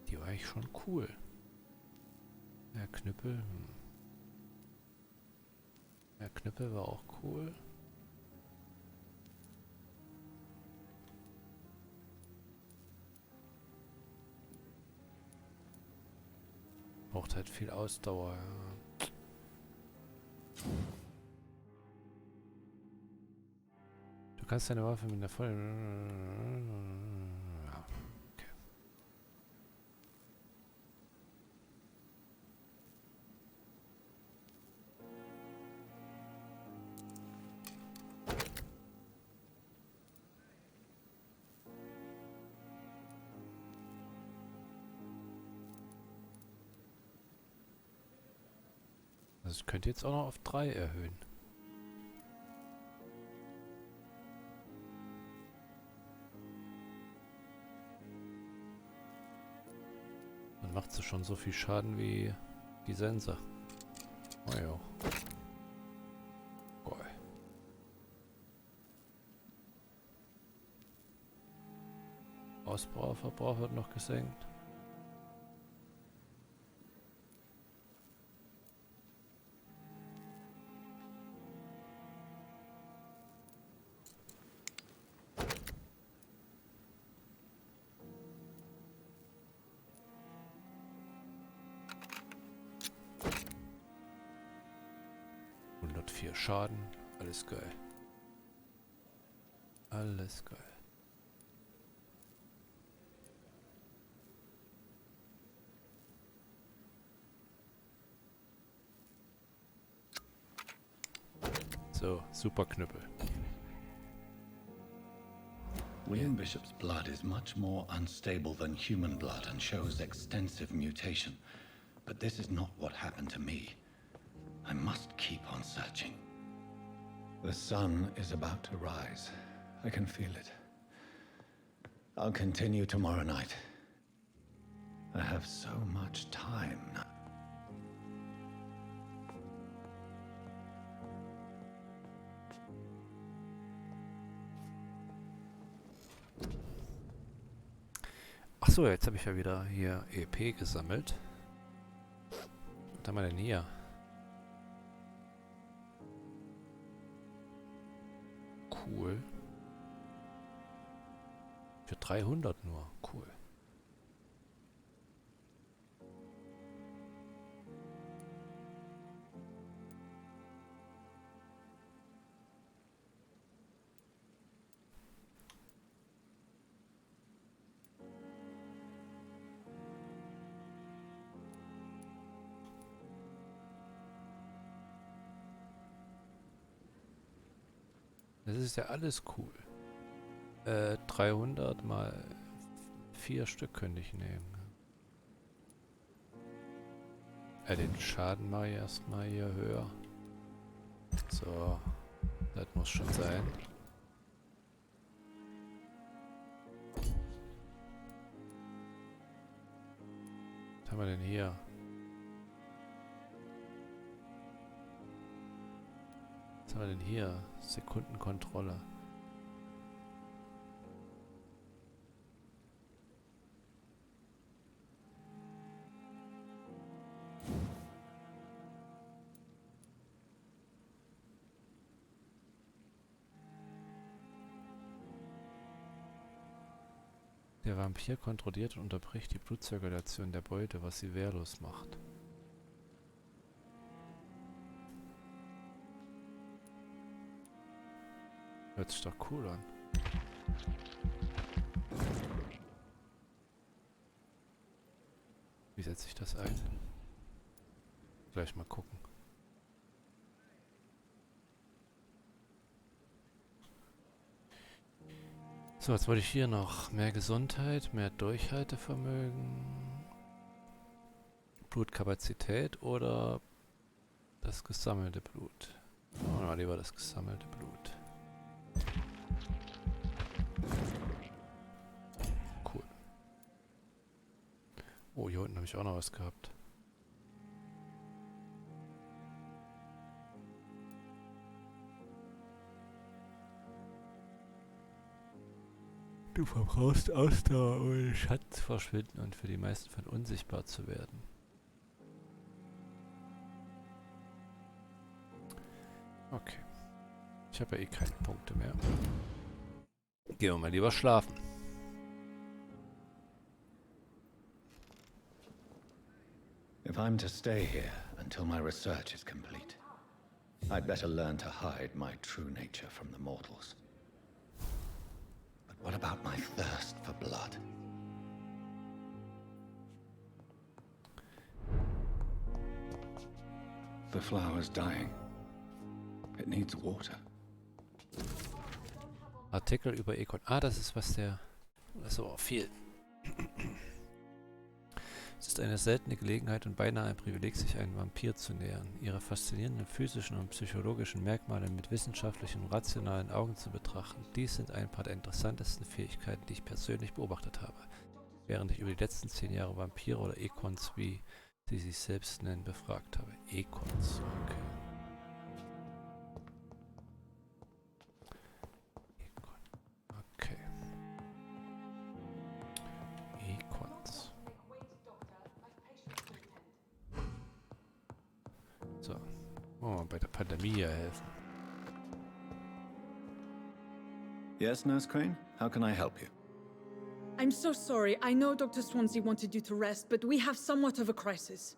Die war eigentlich schon cool. Ja, Knüppel. Ja, Knüppel war auch cool. Braucht halt viel Ausdauer. Ja. Du kannst deine Waffe mit einer vollen... Ja, okay. Also ich könnte jetzt auch noch auf 3 erhöhen. Dann macht sie schon so viel Schaden wie die Sense. Oh ja. Geil. Ausdauerverbrauch wird noch gesenkt. Schaden, alles geil. Alles geil. So, super Knüppel. William Bishop's blood is much more unstable than human blood and shows extensive mutation. But this is not what happened to me. I must keep on searching. The sun is about to rise. I can feel it. I'll continue tomorrow night. I have so much time now. Achso, jetzt habe ich ja wieder hier EP gesammelt. Was haben wir denn hier? Cool. Für 300 nur. Cool. Das ist ja alles cool. 300 mal 4 Stück könnte ich nehmen. Den Schaden mache ich erstmal hier höher. So, das muss schon sein. Was haben wir denn hier? Was haben wir denn hier? Sekundenkontrolle. Der Vampir kontrolliert und unterbricht die Blutzirkulation der Beute, was sie wehrlos macht. Hört sich doch cool an. Wie setze ich das ein? Gleich mal gucken. So, jetzt wollte ich hier noch mehr Gesundheit, mehr Durchhaltevermögen, Blutkapazität oder das gesammelte Blut. Machen wir mal lieber das gesammelte Blut. Cool. Oh, hier unten habe ich auch noch was gehabt. Du verbrauchst Ausdauer, um in den Schatten zu verschwinden und für die meisten von unsichtbar zu werden. Okay. Ich habe ja eh keine Punkte mehr. Gehen wir mal lieber schlafen. If I'm to stay here until my research is complete, I'd better learn to hide my true nature from the mortals. But what about my thirst for blood? The flower's dying. It needs water. Artikel über Econ. Ah, das ist was der... Das ist aber viel. Es ist eine seltene Gelegenheit und beinahe ein Privileg, sich einem Vampir zu nähern. Ihre faszinierenden physischen und psychologischen Merkmale mit wissenschaftlichen und rationalen Augen zu betrachten. Dies sind ein paar der interessantesten Fähigkeiten, die ich persönlich beobachtet habe, während ich über die letzten 10 Jahre Vampire oder Econs, wie sie sich selbst nennen, befragt habe. Econs, okay. Bei der Pandemie helfen. Yes, Nurse Crane? How can I help you? I'm so sorry. I know Dr. Swansea wanted you to rest, but we have somewhat of a crisis.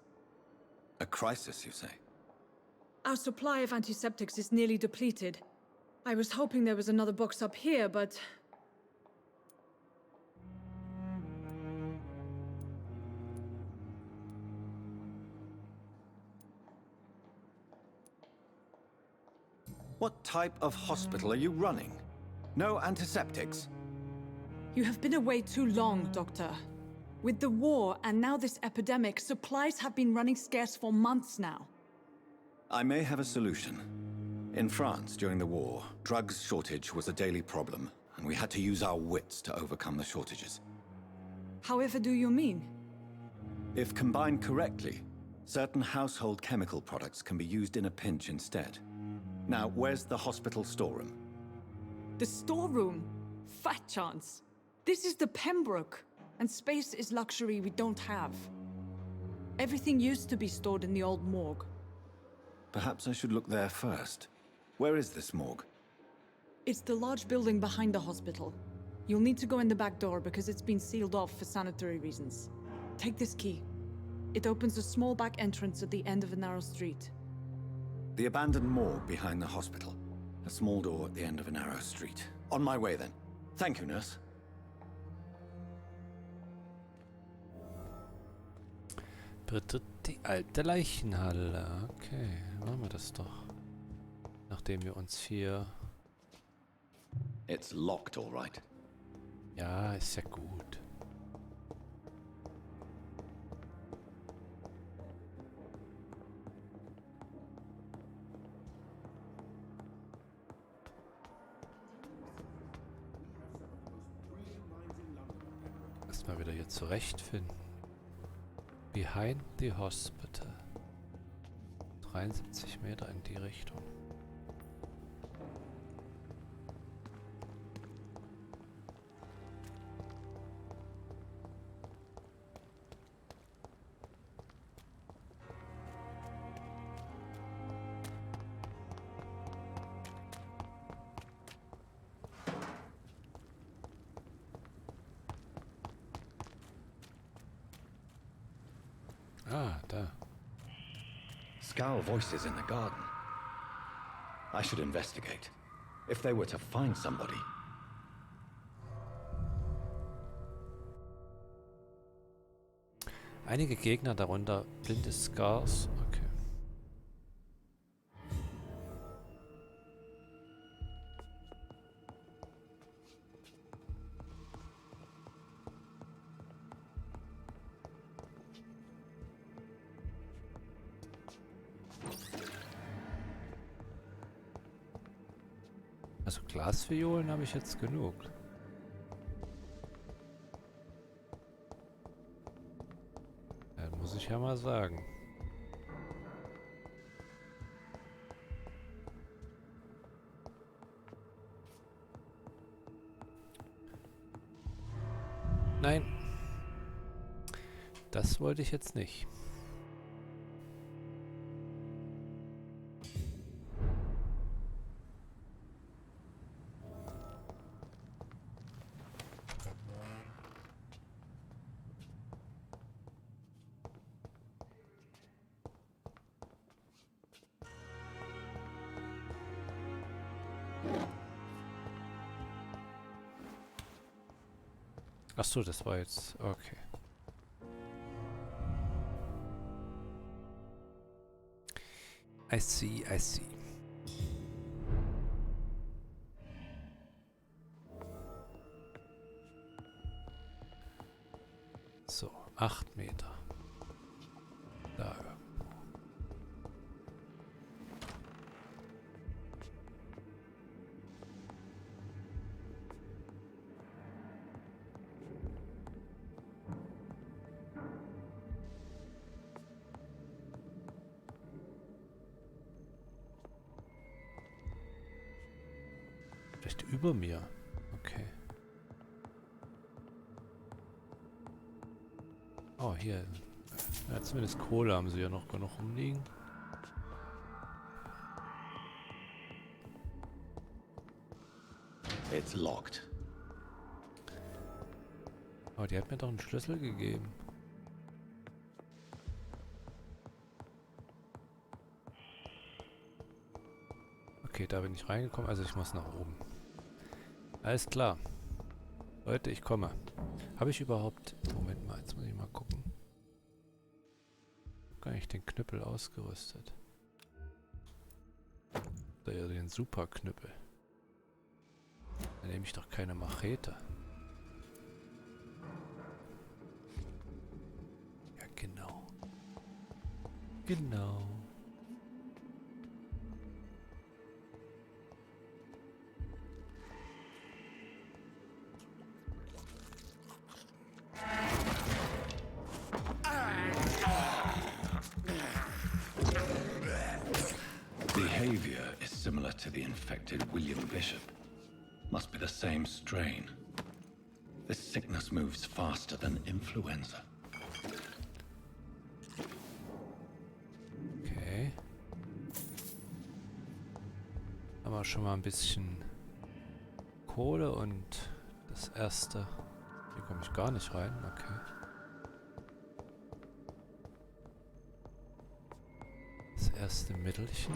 A crisis, you say? Our supply of antiseptics is nearly depleted. I was hoping there was another box up here, but... What type of hospital are you running? No antiseptics? You have been away too long, Doctor. With the war and now this epidemic, supplies have been running scarce for months now. I may have a solution. In France, during the war, drugs shortage was a daily problem, and we had to use our wits to overcome the shortages. However do you mean? If combined correctly, certain household chemical products can be used in a pinch instead. Now, where's the hospital storeroom? The storeroom? Fat chance. This is the Pembroke. And space is luxury we don't have. Everything used to be stored in the old morgue. Perhaps I should look there first. Where is this morgue? It's the large building behind the hospital. You'll need to go in the back door because it's been sealed off for sanitary reasons. Take this key. It opens a small back entrance at the end of a narrow street. The abandoned morgue behind the hospital. A small door at the end of a narrow street. On my way then. Thank you, nurse. Betritt die alte Leichenhalle. Okay, machen wir das doch. Nachdem wir uns hier... It's locked, all right. Ja, ist ja gut. Erstmal wieder hier zurechtfinden. Behind the Hospital. 73 Meter in die Richtung. Ah, da. Scowl voices in the garden. I should investigate. If they were to find somebody. Einige Gegner, darunter blinde Scars. Okay. Also Glasviolen habe ich jetzt genug. Ja, muss ich ja mal sagen. Nein. Das wollte ich jetzt nicht. Ach so, das war jetzt... Okay. I see, I see. So, 8 Meter. Da irgendwo. Vielleicht über mir. Okay. Oh, hier. Ja, zumindest Kohle haben sie ja noch genug rumliegen. It's locked. Oh, die hat mir doch einen Schlüssel gegeben. Okay, da bin ich reingekommen, also ich muss nach oben. Alles klar. Leute, ich komme. Habe ich überhaupt... Moment mal, jetzt muss ich mal gucken. Gar nicht den Knüppel ausgerüstet. Da ja den Superknüppel. Dann nehme ich doch keine Machete. Ja, genau. Genau. Behavior is similar to the infected William Bishop. Must be the same strain. This sickness moves faster than influenza. Okay. Haben wir schon mal ein bisschen Kohle und das erste. Hier komme ich gar nicht rein. Okay. Das erste Mittelchen.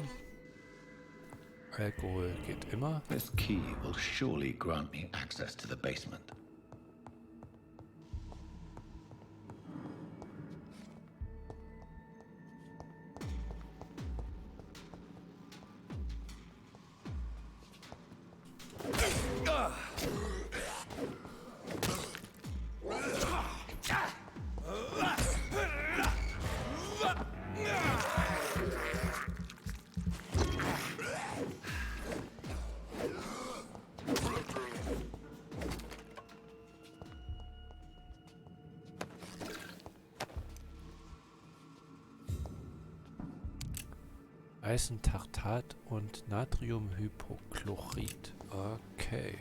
Alkohol geht immer. This key will surely grant me access to the basement. Eisentartat und Natriumhypochlorid. Okay.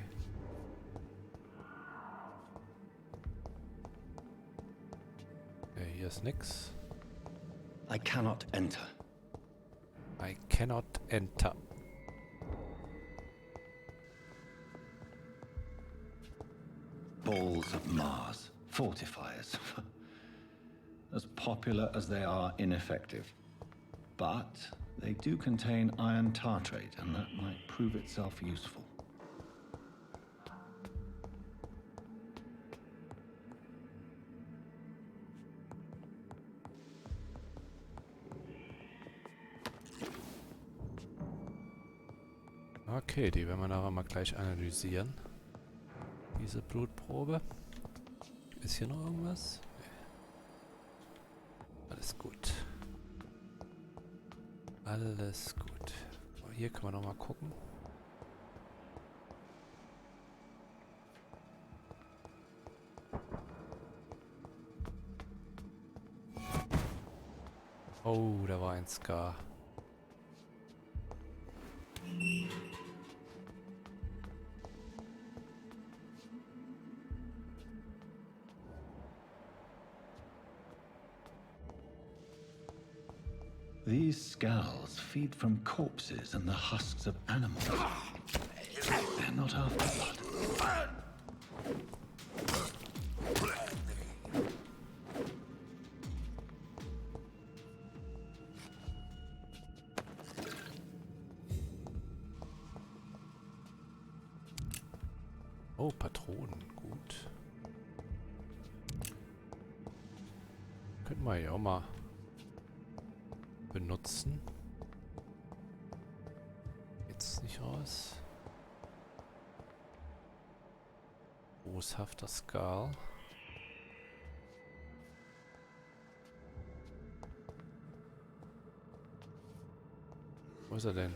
Okay, hier ist nix. I cannot enter. I cannot enter. Balls of Mars. Fortifiers. As popular as they are ineffective. But they do contain iron tartrate, and that might prove itself useful. Okay, die werden wir nachher mal gleich analysieren. Diese Blutprobe. Ist hier noch irgendwas? Nee. Alles gut. Alles gut. Oh, hier können wir noch mal gucken. Oh, da war ein Scar. These scowls feed from corpses and the husks of animals. They're not after blood. Oh, Patronen, gut. Könnten wir ja auch mal benutzen. Jetzt nicht raus. Boshafter Skal. Wo ist er denn?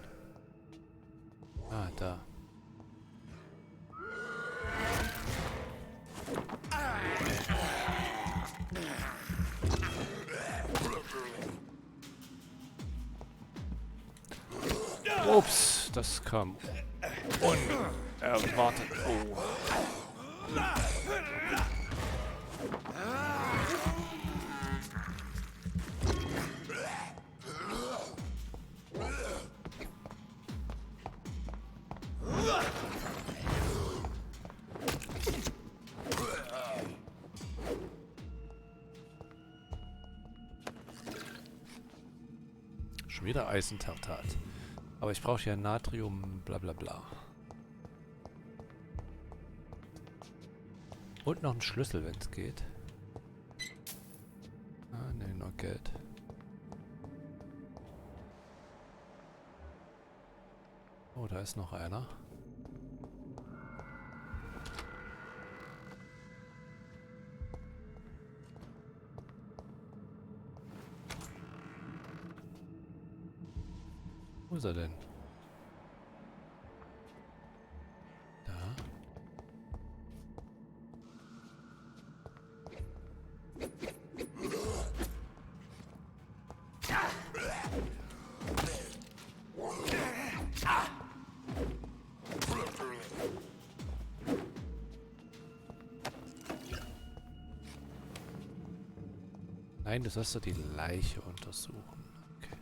Ah, da. Ups, das kam unerwartet. Oh. Schon wieder Eisentartat. Aber ich brauche ja Natrium, bla bla bla. Und noch einen Schlüssel, wenn es geht. Ah, ne, nur Geld. Oh, da ist noch einer. Wo ist er denn? Da. Nein, du sollst doch die Leiche untersuchen. Okay.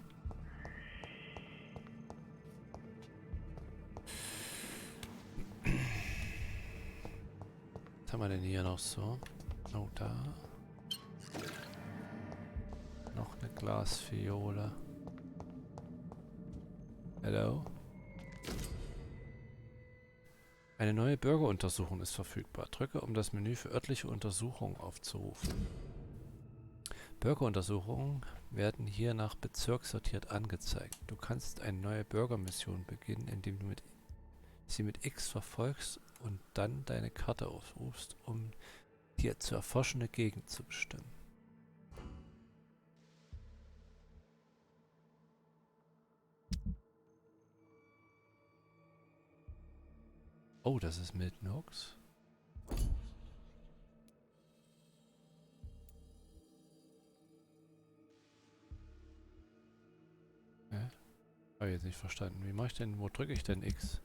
Was haben wir denn hier noch so? Oh, da. Noch eine Glasfiole. Hello? Eine neue Bürgeruntersuchung ist verfügbar. Drücke, um das Menü für örtliche Untersuchungen aufzurufen. Bürgeruntersuchungen werden hier nach Bezirk sortiert angezeigt. Du kannst eine neue Bürgermission beginnen, indem du sie mit X verfolgst und dann deine Karte aufrufst, um die zu erforschende Gegend zu bestimmen. Oh, das ist mit Nox. Habe ich jetzt nicht verstanden. Wie mache ich denn, wo drücke ich denn X?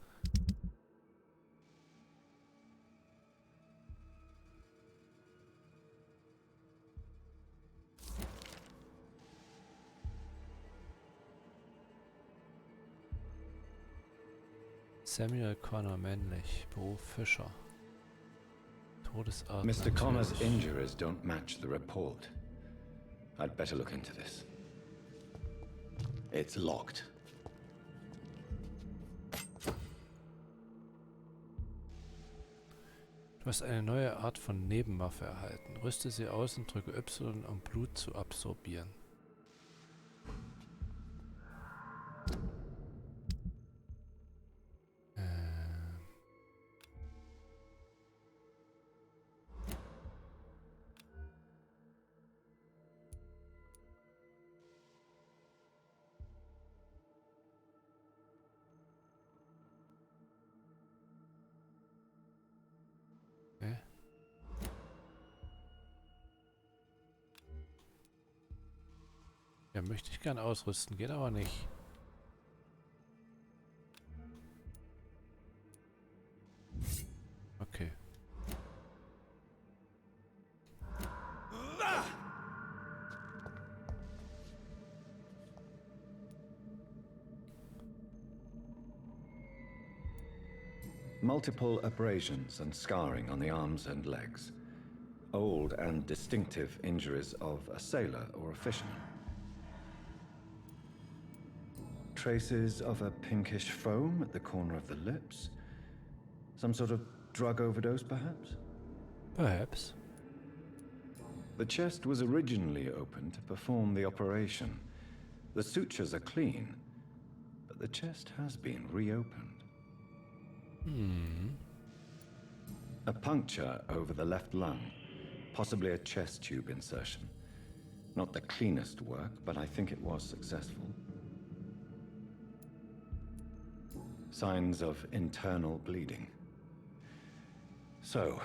Samuel Connor, männlich, Beruf Fischer. Todesart. Mr. Connor's injuries don't match the report. I'd better look into this. It's locked. Du hast eine neue Art von Nebenwaffe erhalten. Rüste sie aus und drücke Y, um Blut zu absorbieren. Ja, möchte ich gern ausrüsten, geht aber nicht. Okay. Multiple abrasions and scarring on the arms and legs. Old and distinctive injuries of a sailor or a fisherman. Traces of a pinkish foam at the corner of the lips. Some sort of drug overdose, perhaps? Perhaps. The chest was originally opened to perform the operation. The sutures are clean, but the chest has been reopened. A puncture over the left lung, possibly a chest tube insertion. Not the cleanest work, but I think it was successful. Signs of internal bleeding. So,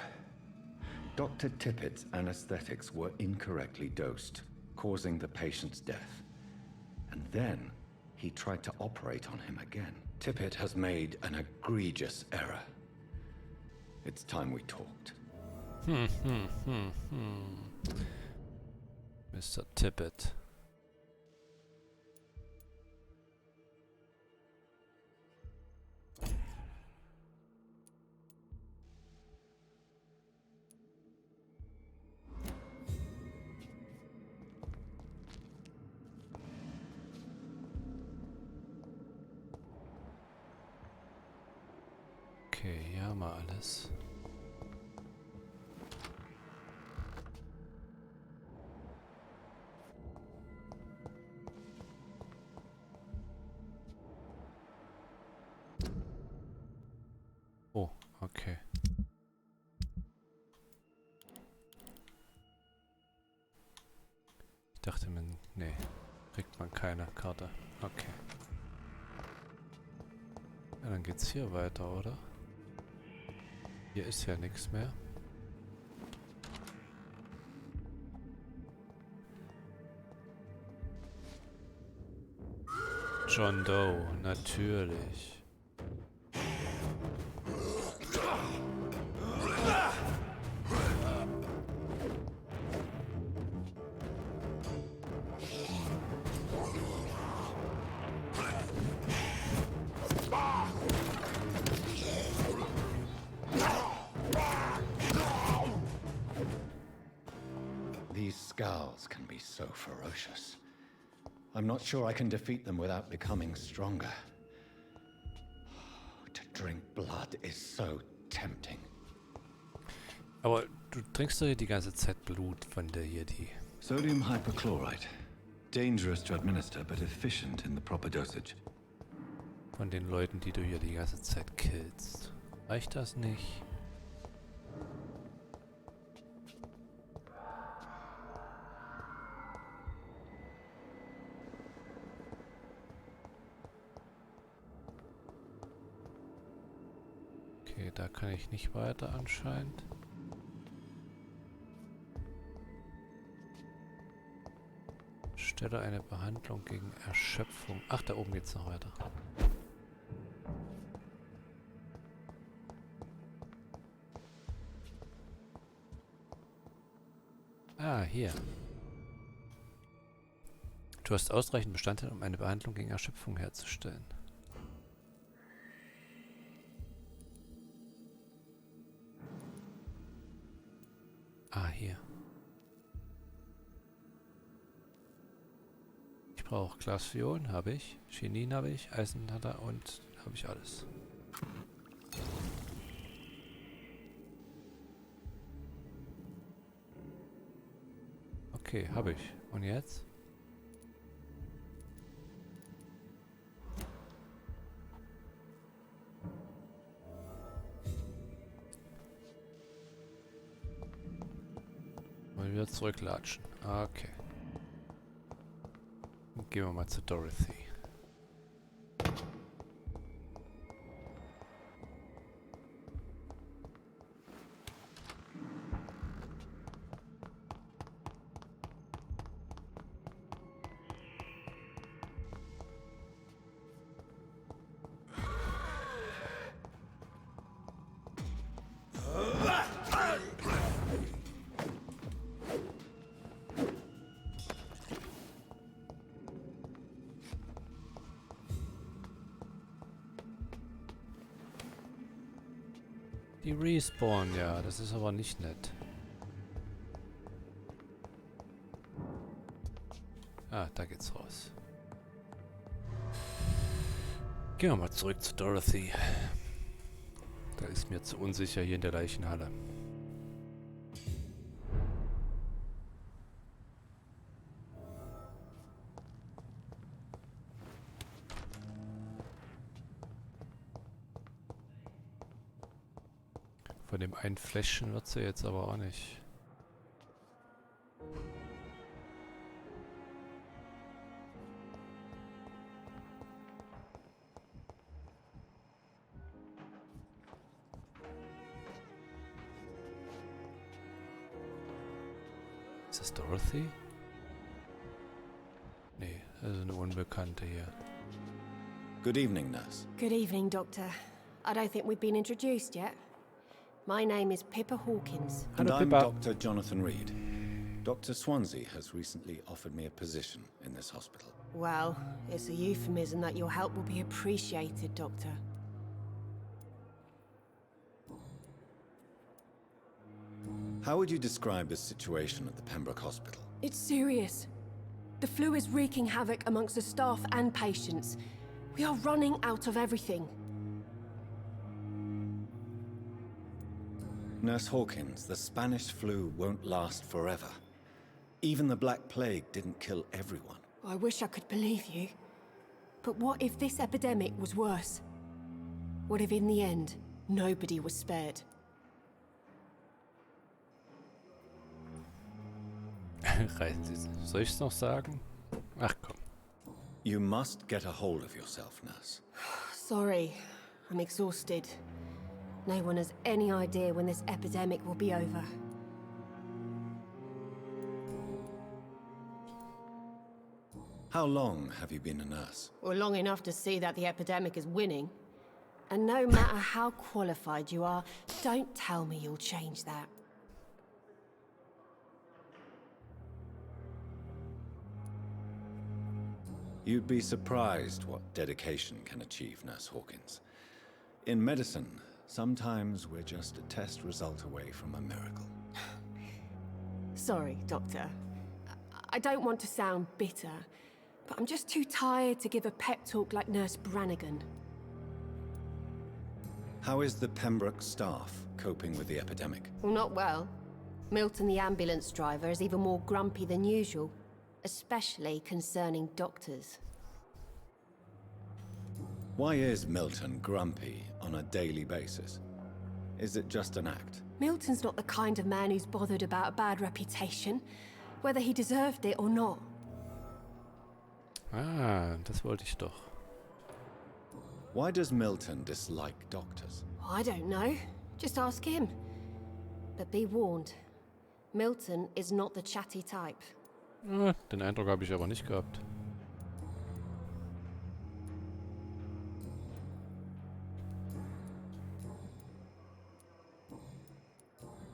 Dr. Tippett's anesthetics were incorrectly dosed, causing the patient's death. And then he tried to operate on him again. Tippett has made an egregious error. It's time we talked. Mr. Tippett. Okay, hier haben wir alles. Oh, okay. Ich dachte mir, nee, kriegt man keine Karte. Okay. Ja, dann geht's hier weiter, oder? Hier ist ja nichts mehr. John Doe, natürlich. so ferocious. I'm not sure I can defeat them without becoming stronger. To drink blood is so tempting. Aber du trinkst doch hier die ganze Zeit Blut von der hier, die... Sodium hypochlorite. Dangerous to administer, but efficient in the proper dosage. Von den Leuten, die du hier die ganze Zeit killst. Reicht das nicht? Okay, da kann ich nicht weiter anscheinend. Stelle eine Behandlung gegen Erschöpfung. Ach, da oben geht's noch weiter. Ah, hier. Du hast ausreichend Bestandteile, um eine Behandlung gegen Erschöpfung herzustellen. Ah, hier. Ich brauche Glasion, habe ich. Chinin habe ich. Eisen hat er und habe ich alles. Okay, habe ich. Und jetzt? Mal wieder zurücklatschen. Okay. Dann gehen wir mal zu Dorothy. Die Respawn, ja, das ist aber nicht nett. Ah, da geht's raus. Gehen wir mal zurück zu Dorothy. Da ist mir zu unsicher hier in der Leichenhalle. Von dem einen Fläschchen wird sie jetzt aber auch nicht. Ist das Dorothy? Nee, das ist eine Unbekannte hier. Good evening, nurse. Good evening, Doctor. I don't think we've been introduced yet. My name is Pippa Hawkins. And I'm Dr. Jonathan Reed. Dr. Swansea has recently offered me a position in this hospital. Well, it's a euphemism that your help will be appreciated, Doctor. How would you describe the situation at the Pembroke Hospital? It's serious. The flu is wreaking havoc amongst the staff and patients. We are running out of everything. Nurse Hawkins, the Spanish flu won't last forever. Even the Black Plague didn't kill everyone. I wish I could believe you. But what if this epidemic was worse? What if in the end, nobody was spared? Reisen Sie. Soll ich es noch sagen? Ach komm. You must get a hold of yourself, nurse. Sorry, I'm exhausted. No one has any idea when this epidemic will be over. How long have you been a nurse? Well, long enough to see that the epidemic is winning. And no matter how qualified you are, don't tell me you'll change that. You'd be surprised what dedication can achieve, Nurse Hawkins. In medicine, sometimes we're just a test result away from a miracle. Sorry, Doctor. I don't want to sound bitter, but I'm just too tired to give a pep talk like Nurse Brannigan. How is the Pembroke staff coping with the epidemic? Well, not well. Milton, the ambulance driver, is even more grumpy than usual, especially concerning doctors. Why is Milton grumpy on a daily basis? Is it just an act? Milton's not the kind of man who's bothered about a bad reputation, whether he deserved it or not. Ah, das wollte ich doch. Why does Milton dislike doctors? I don't know. Just ask him. But be warned, Milton is not the chatty type. Den Eindruck habe ich aber nicht gehabt.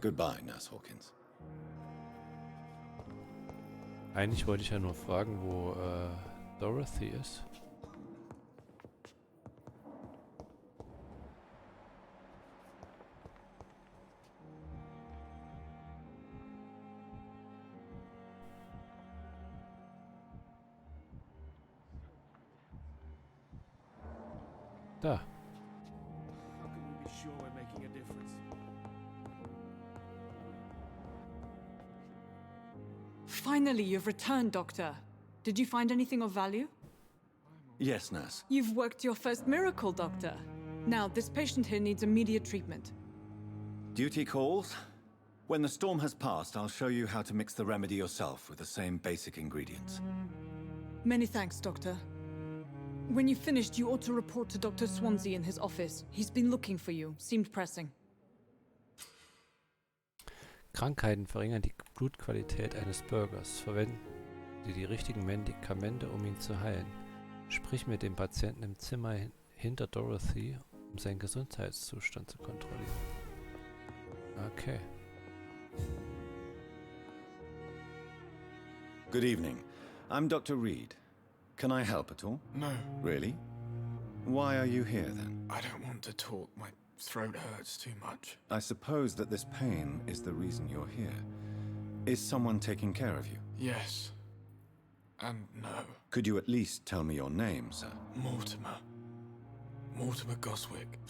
Goodbye, Nurse Hawkins. Eigentlich wollte ich ja nur fragen, wo Dorothy ist. Da. How can we be sure we're making a difference? Finally, you've returned, Doctor. Did you find anything of value? Yes, nurse. You've worked your first miracle, Doctor. Now, this patient here needs immediate treatment. Duty calls. When the storm has passed, I'll show you how to mix the remedy yourself with the same basic ingredients. Many thanks, Doctor. When you've finished, you ought to report to Dr. Swansea in his office. He's been looking for you. Seemed pressing. Krankheiten verringern die Blutqualität eines Bürgers. Verwenden Sie die richtigen Medikamente, um ihn zu heilen. Sprich mit dem Patienten im Zimmer hinter Dorothy, um seinen Gesundheitszustand zu kontrollieren. Okay. Good evening. I'm Dr. Reed. Can I help at all? No. Really? Why are you here then? I don't want to talk. My throat hurts too much. I suppose that this pain is the reason you're here. Is someone taking care of you? Yes. And no. Could you at least tell me your name, sir? Mortimer. Mortimer Goswick.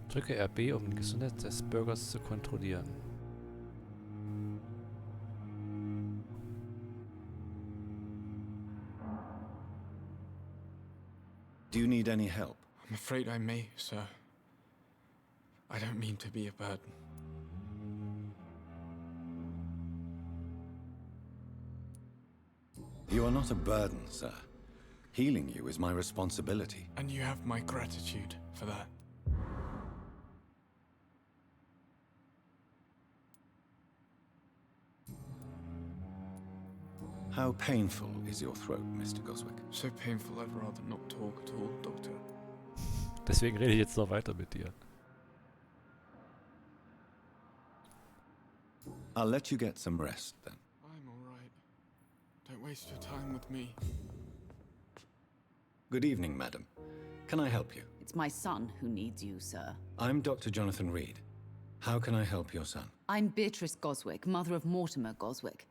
Drücke RB, um die Gesundheit des Bürgers zu kontrollieren. Do you need any help? I'm afraid I may, sir. I don't mean to be a burden. You are not a burden, sir. Healing you is my responsibility. And you have my gratitude for that. How painful is your throat, Mr. Goswick? So painful I'd rather not talk at all, Doctor. Deswegen rede ich jetzt noch weiter mit dir. I'll let you get some rest, then. I'm all right. Don't waste your time with me. Good evening, madam. Can I help you? It's my son who needs you, sir. I'm Dr. Jonathan Reed. How can I help your son? I'm Beatrice Goswick, mother of Mortimer Goswick.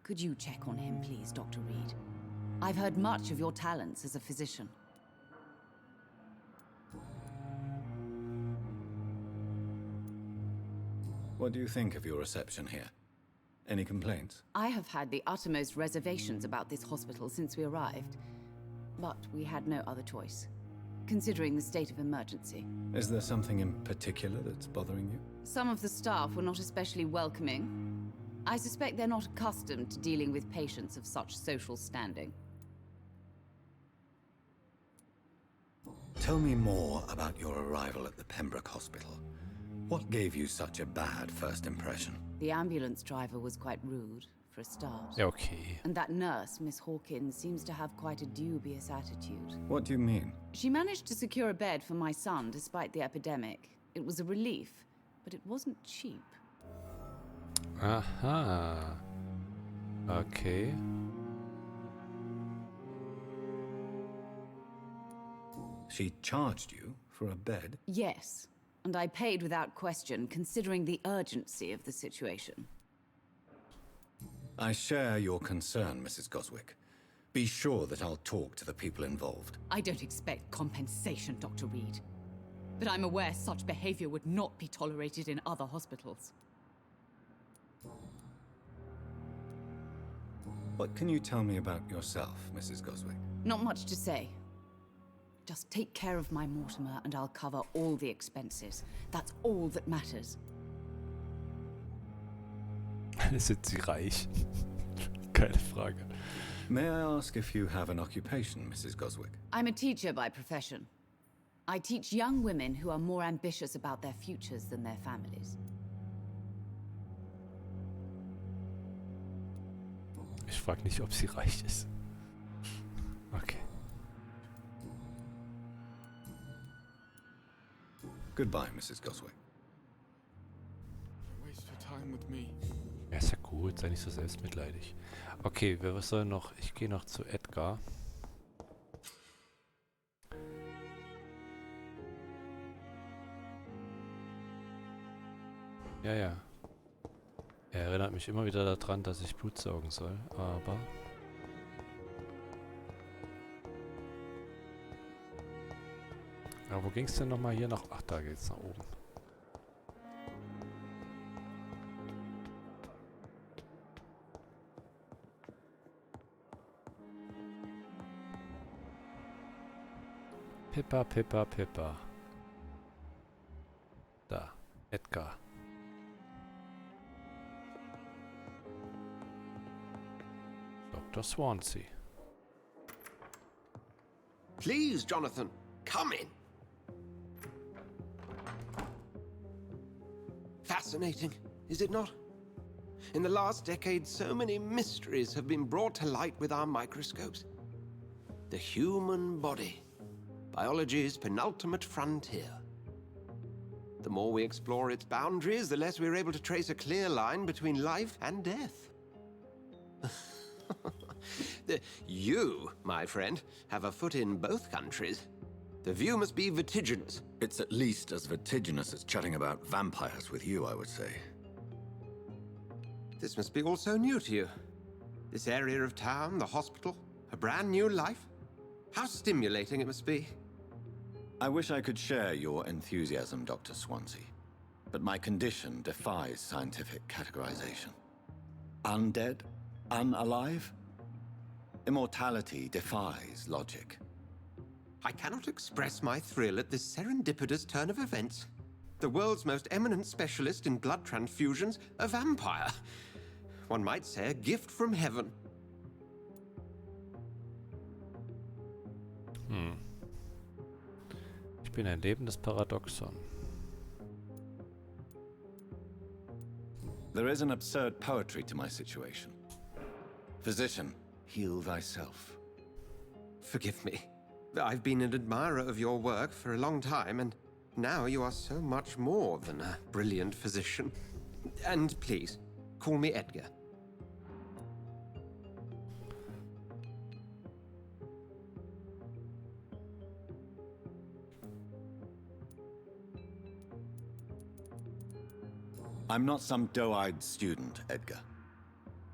Could you check on him, please, Dr. Reed? I've heard much of your talents as a physician. What do you think of your reception here? Any complaints? I have had the uttermost reservations about this hospital since we arrived. But we had no other choice, considering the state of emergency. Is there something in particular that's bothering you? Some of the staff were not especially welcoming. I suspect they're not accustomed to dealing with patients of such social standing. Tell me more about your arrival at the Pembroke Hospital. What gave you such a bad first impression? The ambulance driver was quite rude, for a start. Okay. And that nurse, Miss Hawkins, seems to have quite a dubious attitude. What do you mean? She managed to secure a bed for my son despite the epidemic. It was a relief, but it wasn't cheap. Aha. Okay. She charged you for a bed? Yes, and I paid without question, considering the urgency of the situation. I share your concern, Mrs. Goswick. Be sure that I'll talk to the people involved. I don't expect compensation, Dr. Reed. But I'm aware such behavior would not be tolerated in other hospitals. What can you tell me about yourself, Mrs. Goswick? Not much to say. Just take care of my Mortimer and I'll cover all the expenses. That's all that matters. Sind Sie reich? Keine Frage. May I ask if you have an occupation, Mrs. Goswick? I'm a teacher by profession. I teach young women who are more ambitious about their futures than their families. Ich frage nicht, ob sie reich ist. Okay. Goodbye, Mrs. Goswick. Waste your time with me. Ja, ist ja gut, sei nicht so selbstmitleidig. Okay, wer soll noch? Ich gehe noch zu Edgar. Ja, ja. Er erinnert mich immer wieder daran, dass ich Blut saugen soll, aber... Aber wo ging's denn nochmal hier nach? Ach, da geht's nach oben. Pippa, Pippa, Pippa. Da, Edgar. Dr. Swansea. Please, Jonathan, come in. Fascinating, is it not? In the last decade, so many mysteries have been brought to light with our microscopes. The human body, biology's penultimate frontier. The more we explore its boundaries, the less we're able to trace a clear line between life and death. You, my friend, have a foot in both countries. The view must be vertiginous. It's at least as vertiginous as chatting about vampires with you, I would say. This must be all so new to you. This area of town, the hospital, a brand new life. How stimulating it must be. I wish I could share your enthusiasm, Dr. Swansea. But my condition defies scientific categorization. Undead? Unalive? Immortality defies logic. I cannot express my thrill at this serendipitous turn of events. The world's most eminent specialist in blood transfusions, a vampire. One might say a gift from heaven. Ich bin ein lebendes Paradoxon. There is an absurd poetry to my situation. Physician, heal thyself. Forgive me. I've been an admirer of your work for a long time, and now you are so much more than a brilliant physician. And please, call me Edgar. I'm not some doe-eyed student, Edgar.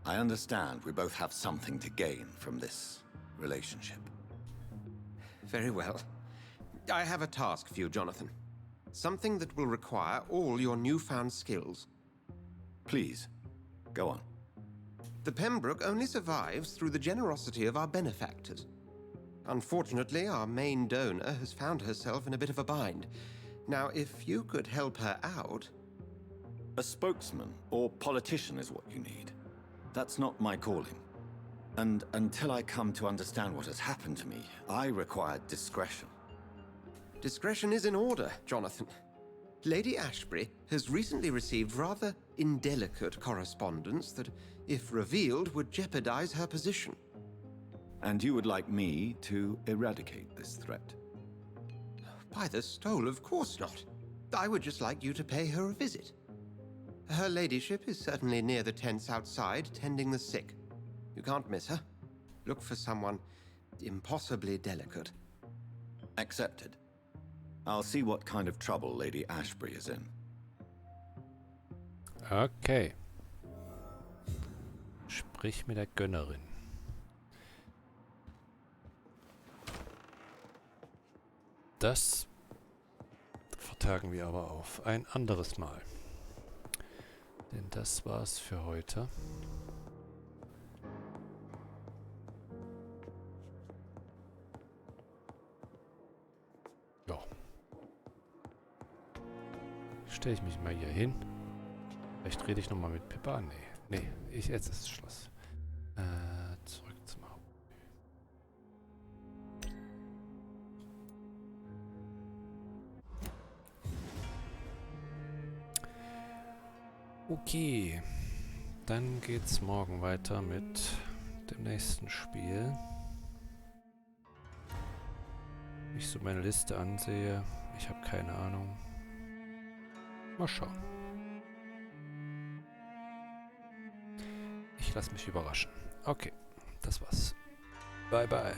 I understand we both have something to gain from this relationship. Very well. I have a task for you, Jonathan. Something that will require all your newfound skills. Please, go on. The Pembroke only survives through the generosity of our benefactors. Unfortunately, our main donor has found herself in a bit of a bind. Now, if you could help her out... A spokesman or politician is what you need. That's not my calling. And until I come to understand what has happened to me, I require discretion. Discretion is in order, Jonathan. Lady Ashbury has recently received rather indelicate correspondence that, if revealed, would jeopardize her position. And you would like me to eradicate this threat? By the stole, of course not. I would just like you to pay her a visit. Her ladyship is certainly near the tents outside, tending the sick. You can't miss her. Look for someone impossibly delicate. Accepted. I'll see what kind of trouble Lady Ashbury is in. Okay. Sprich mit der Gönnerin. Das vertagen wir aber auf ein anderes Mal. Denn das war's für heute. Ja. Stelle ich mich mal hier hin. Vielleicht rede ich nochmal mit Pippa. Nee, jetzt ist Schluss. Zurück zum Haupt. Okay. Dann geht's morgen weiter mit dem nächsten Spiel. Wenn ich so meine Liste ansehe, ich habe keine Ahnung. Mal schauen. Ich lasse mich überraschen. Okay, das war's. Bye, bye.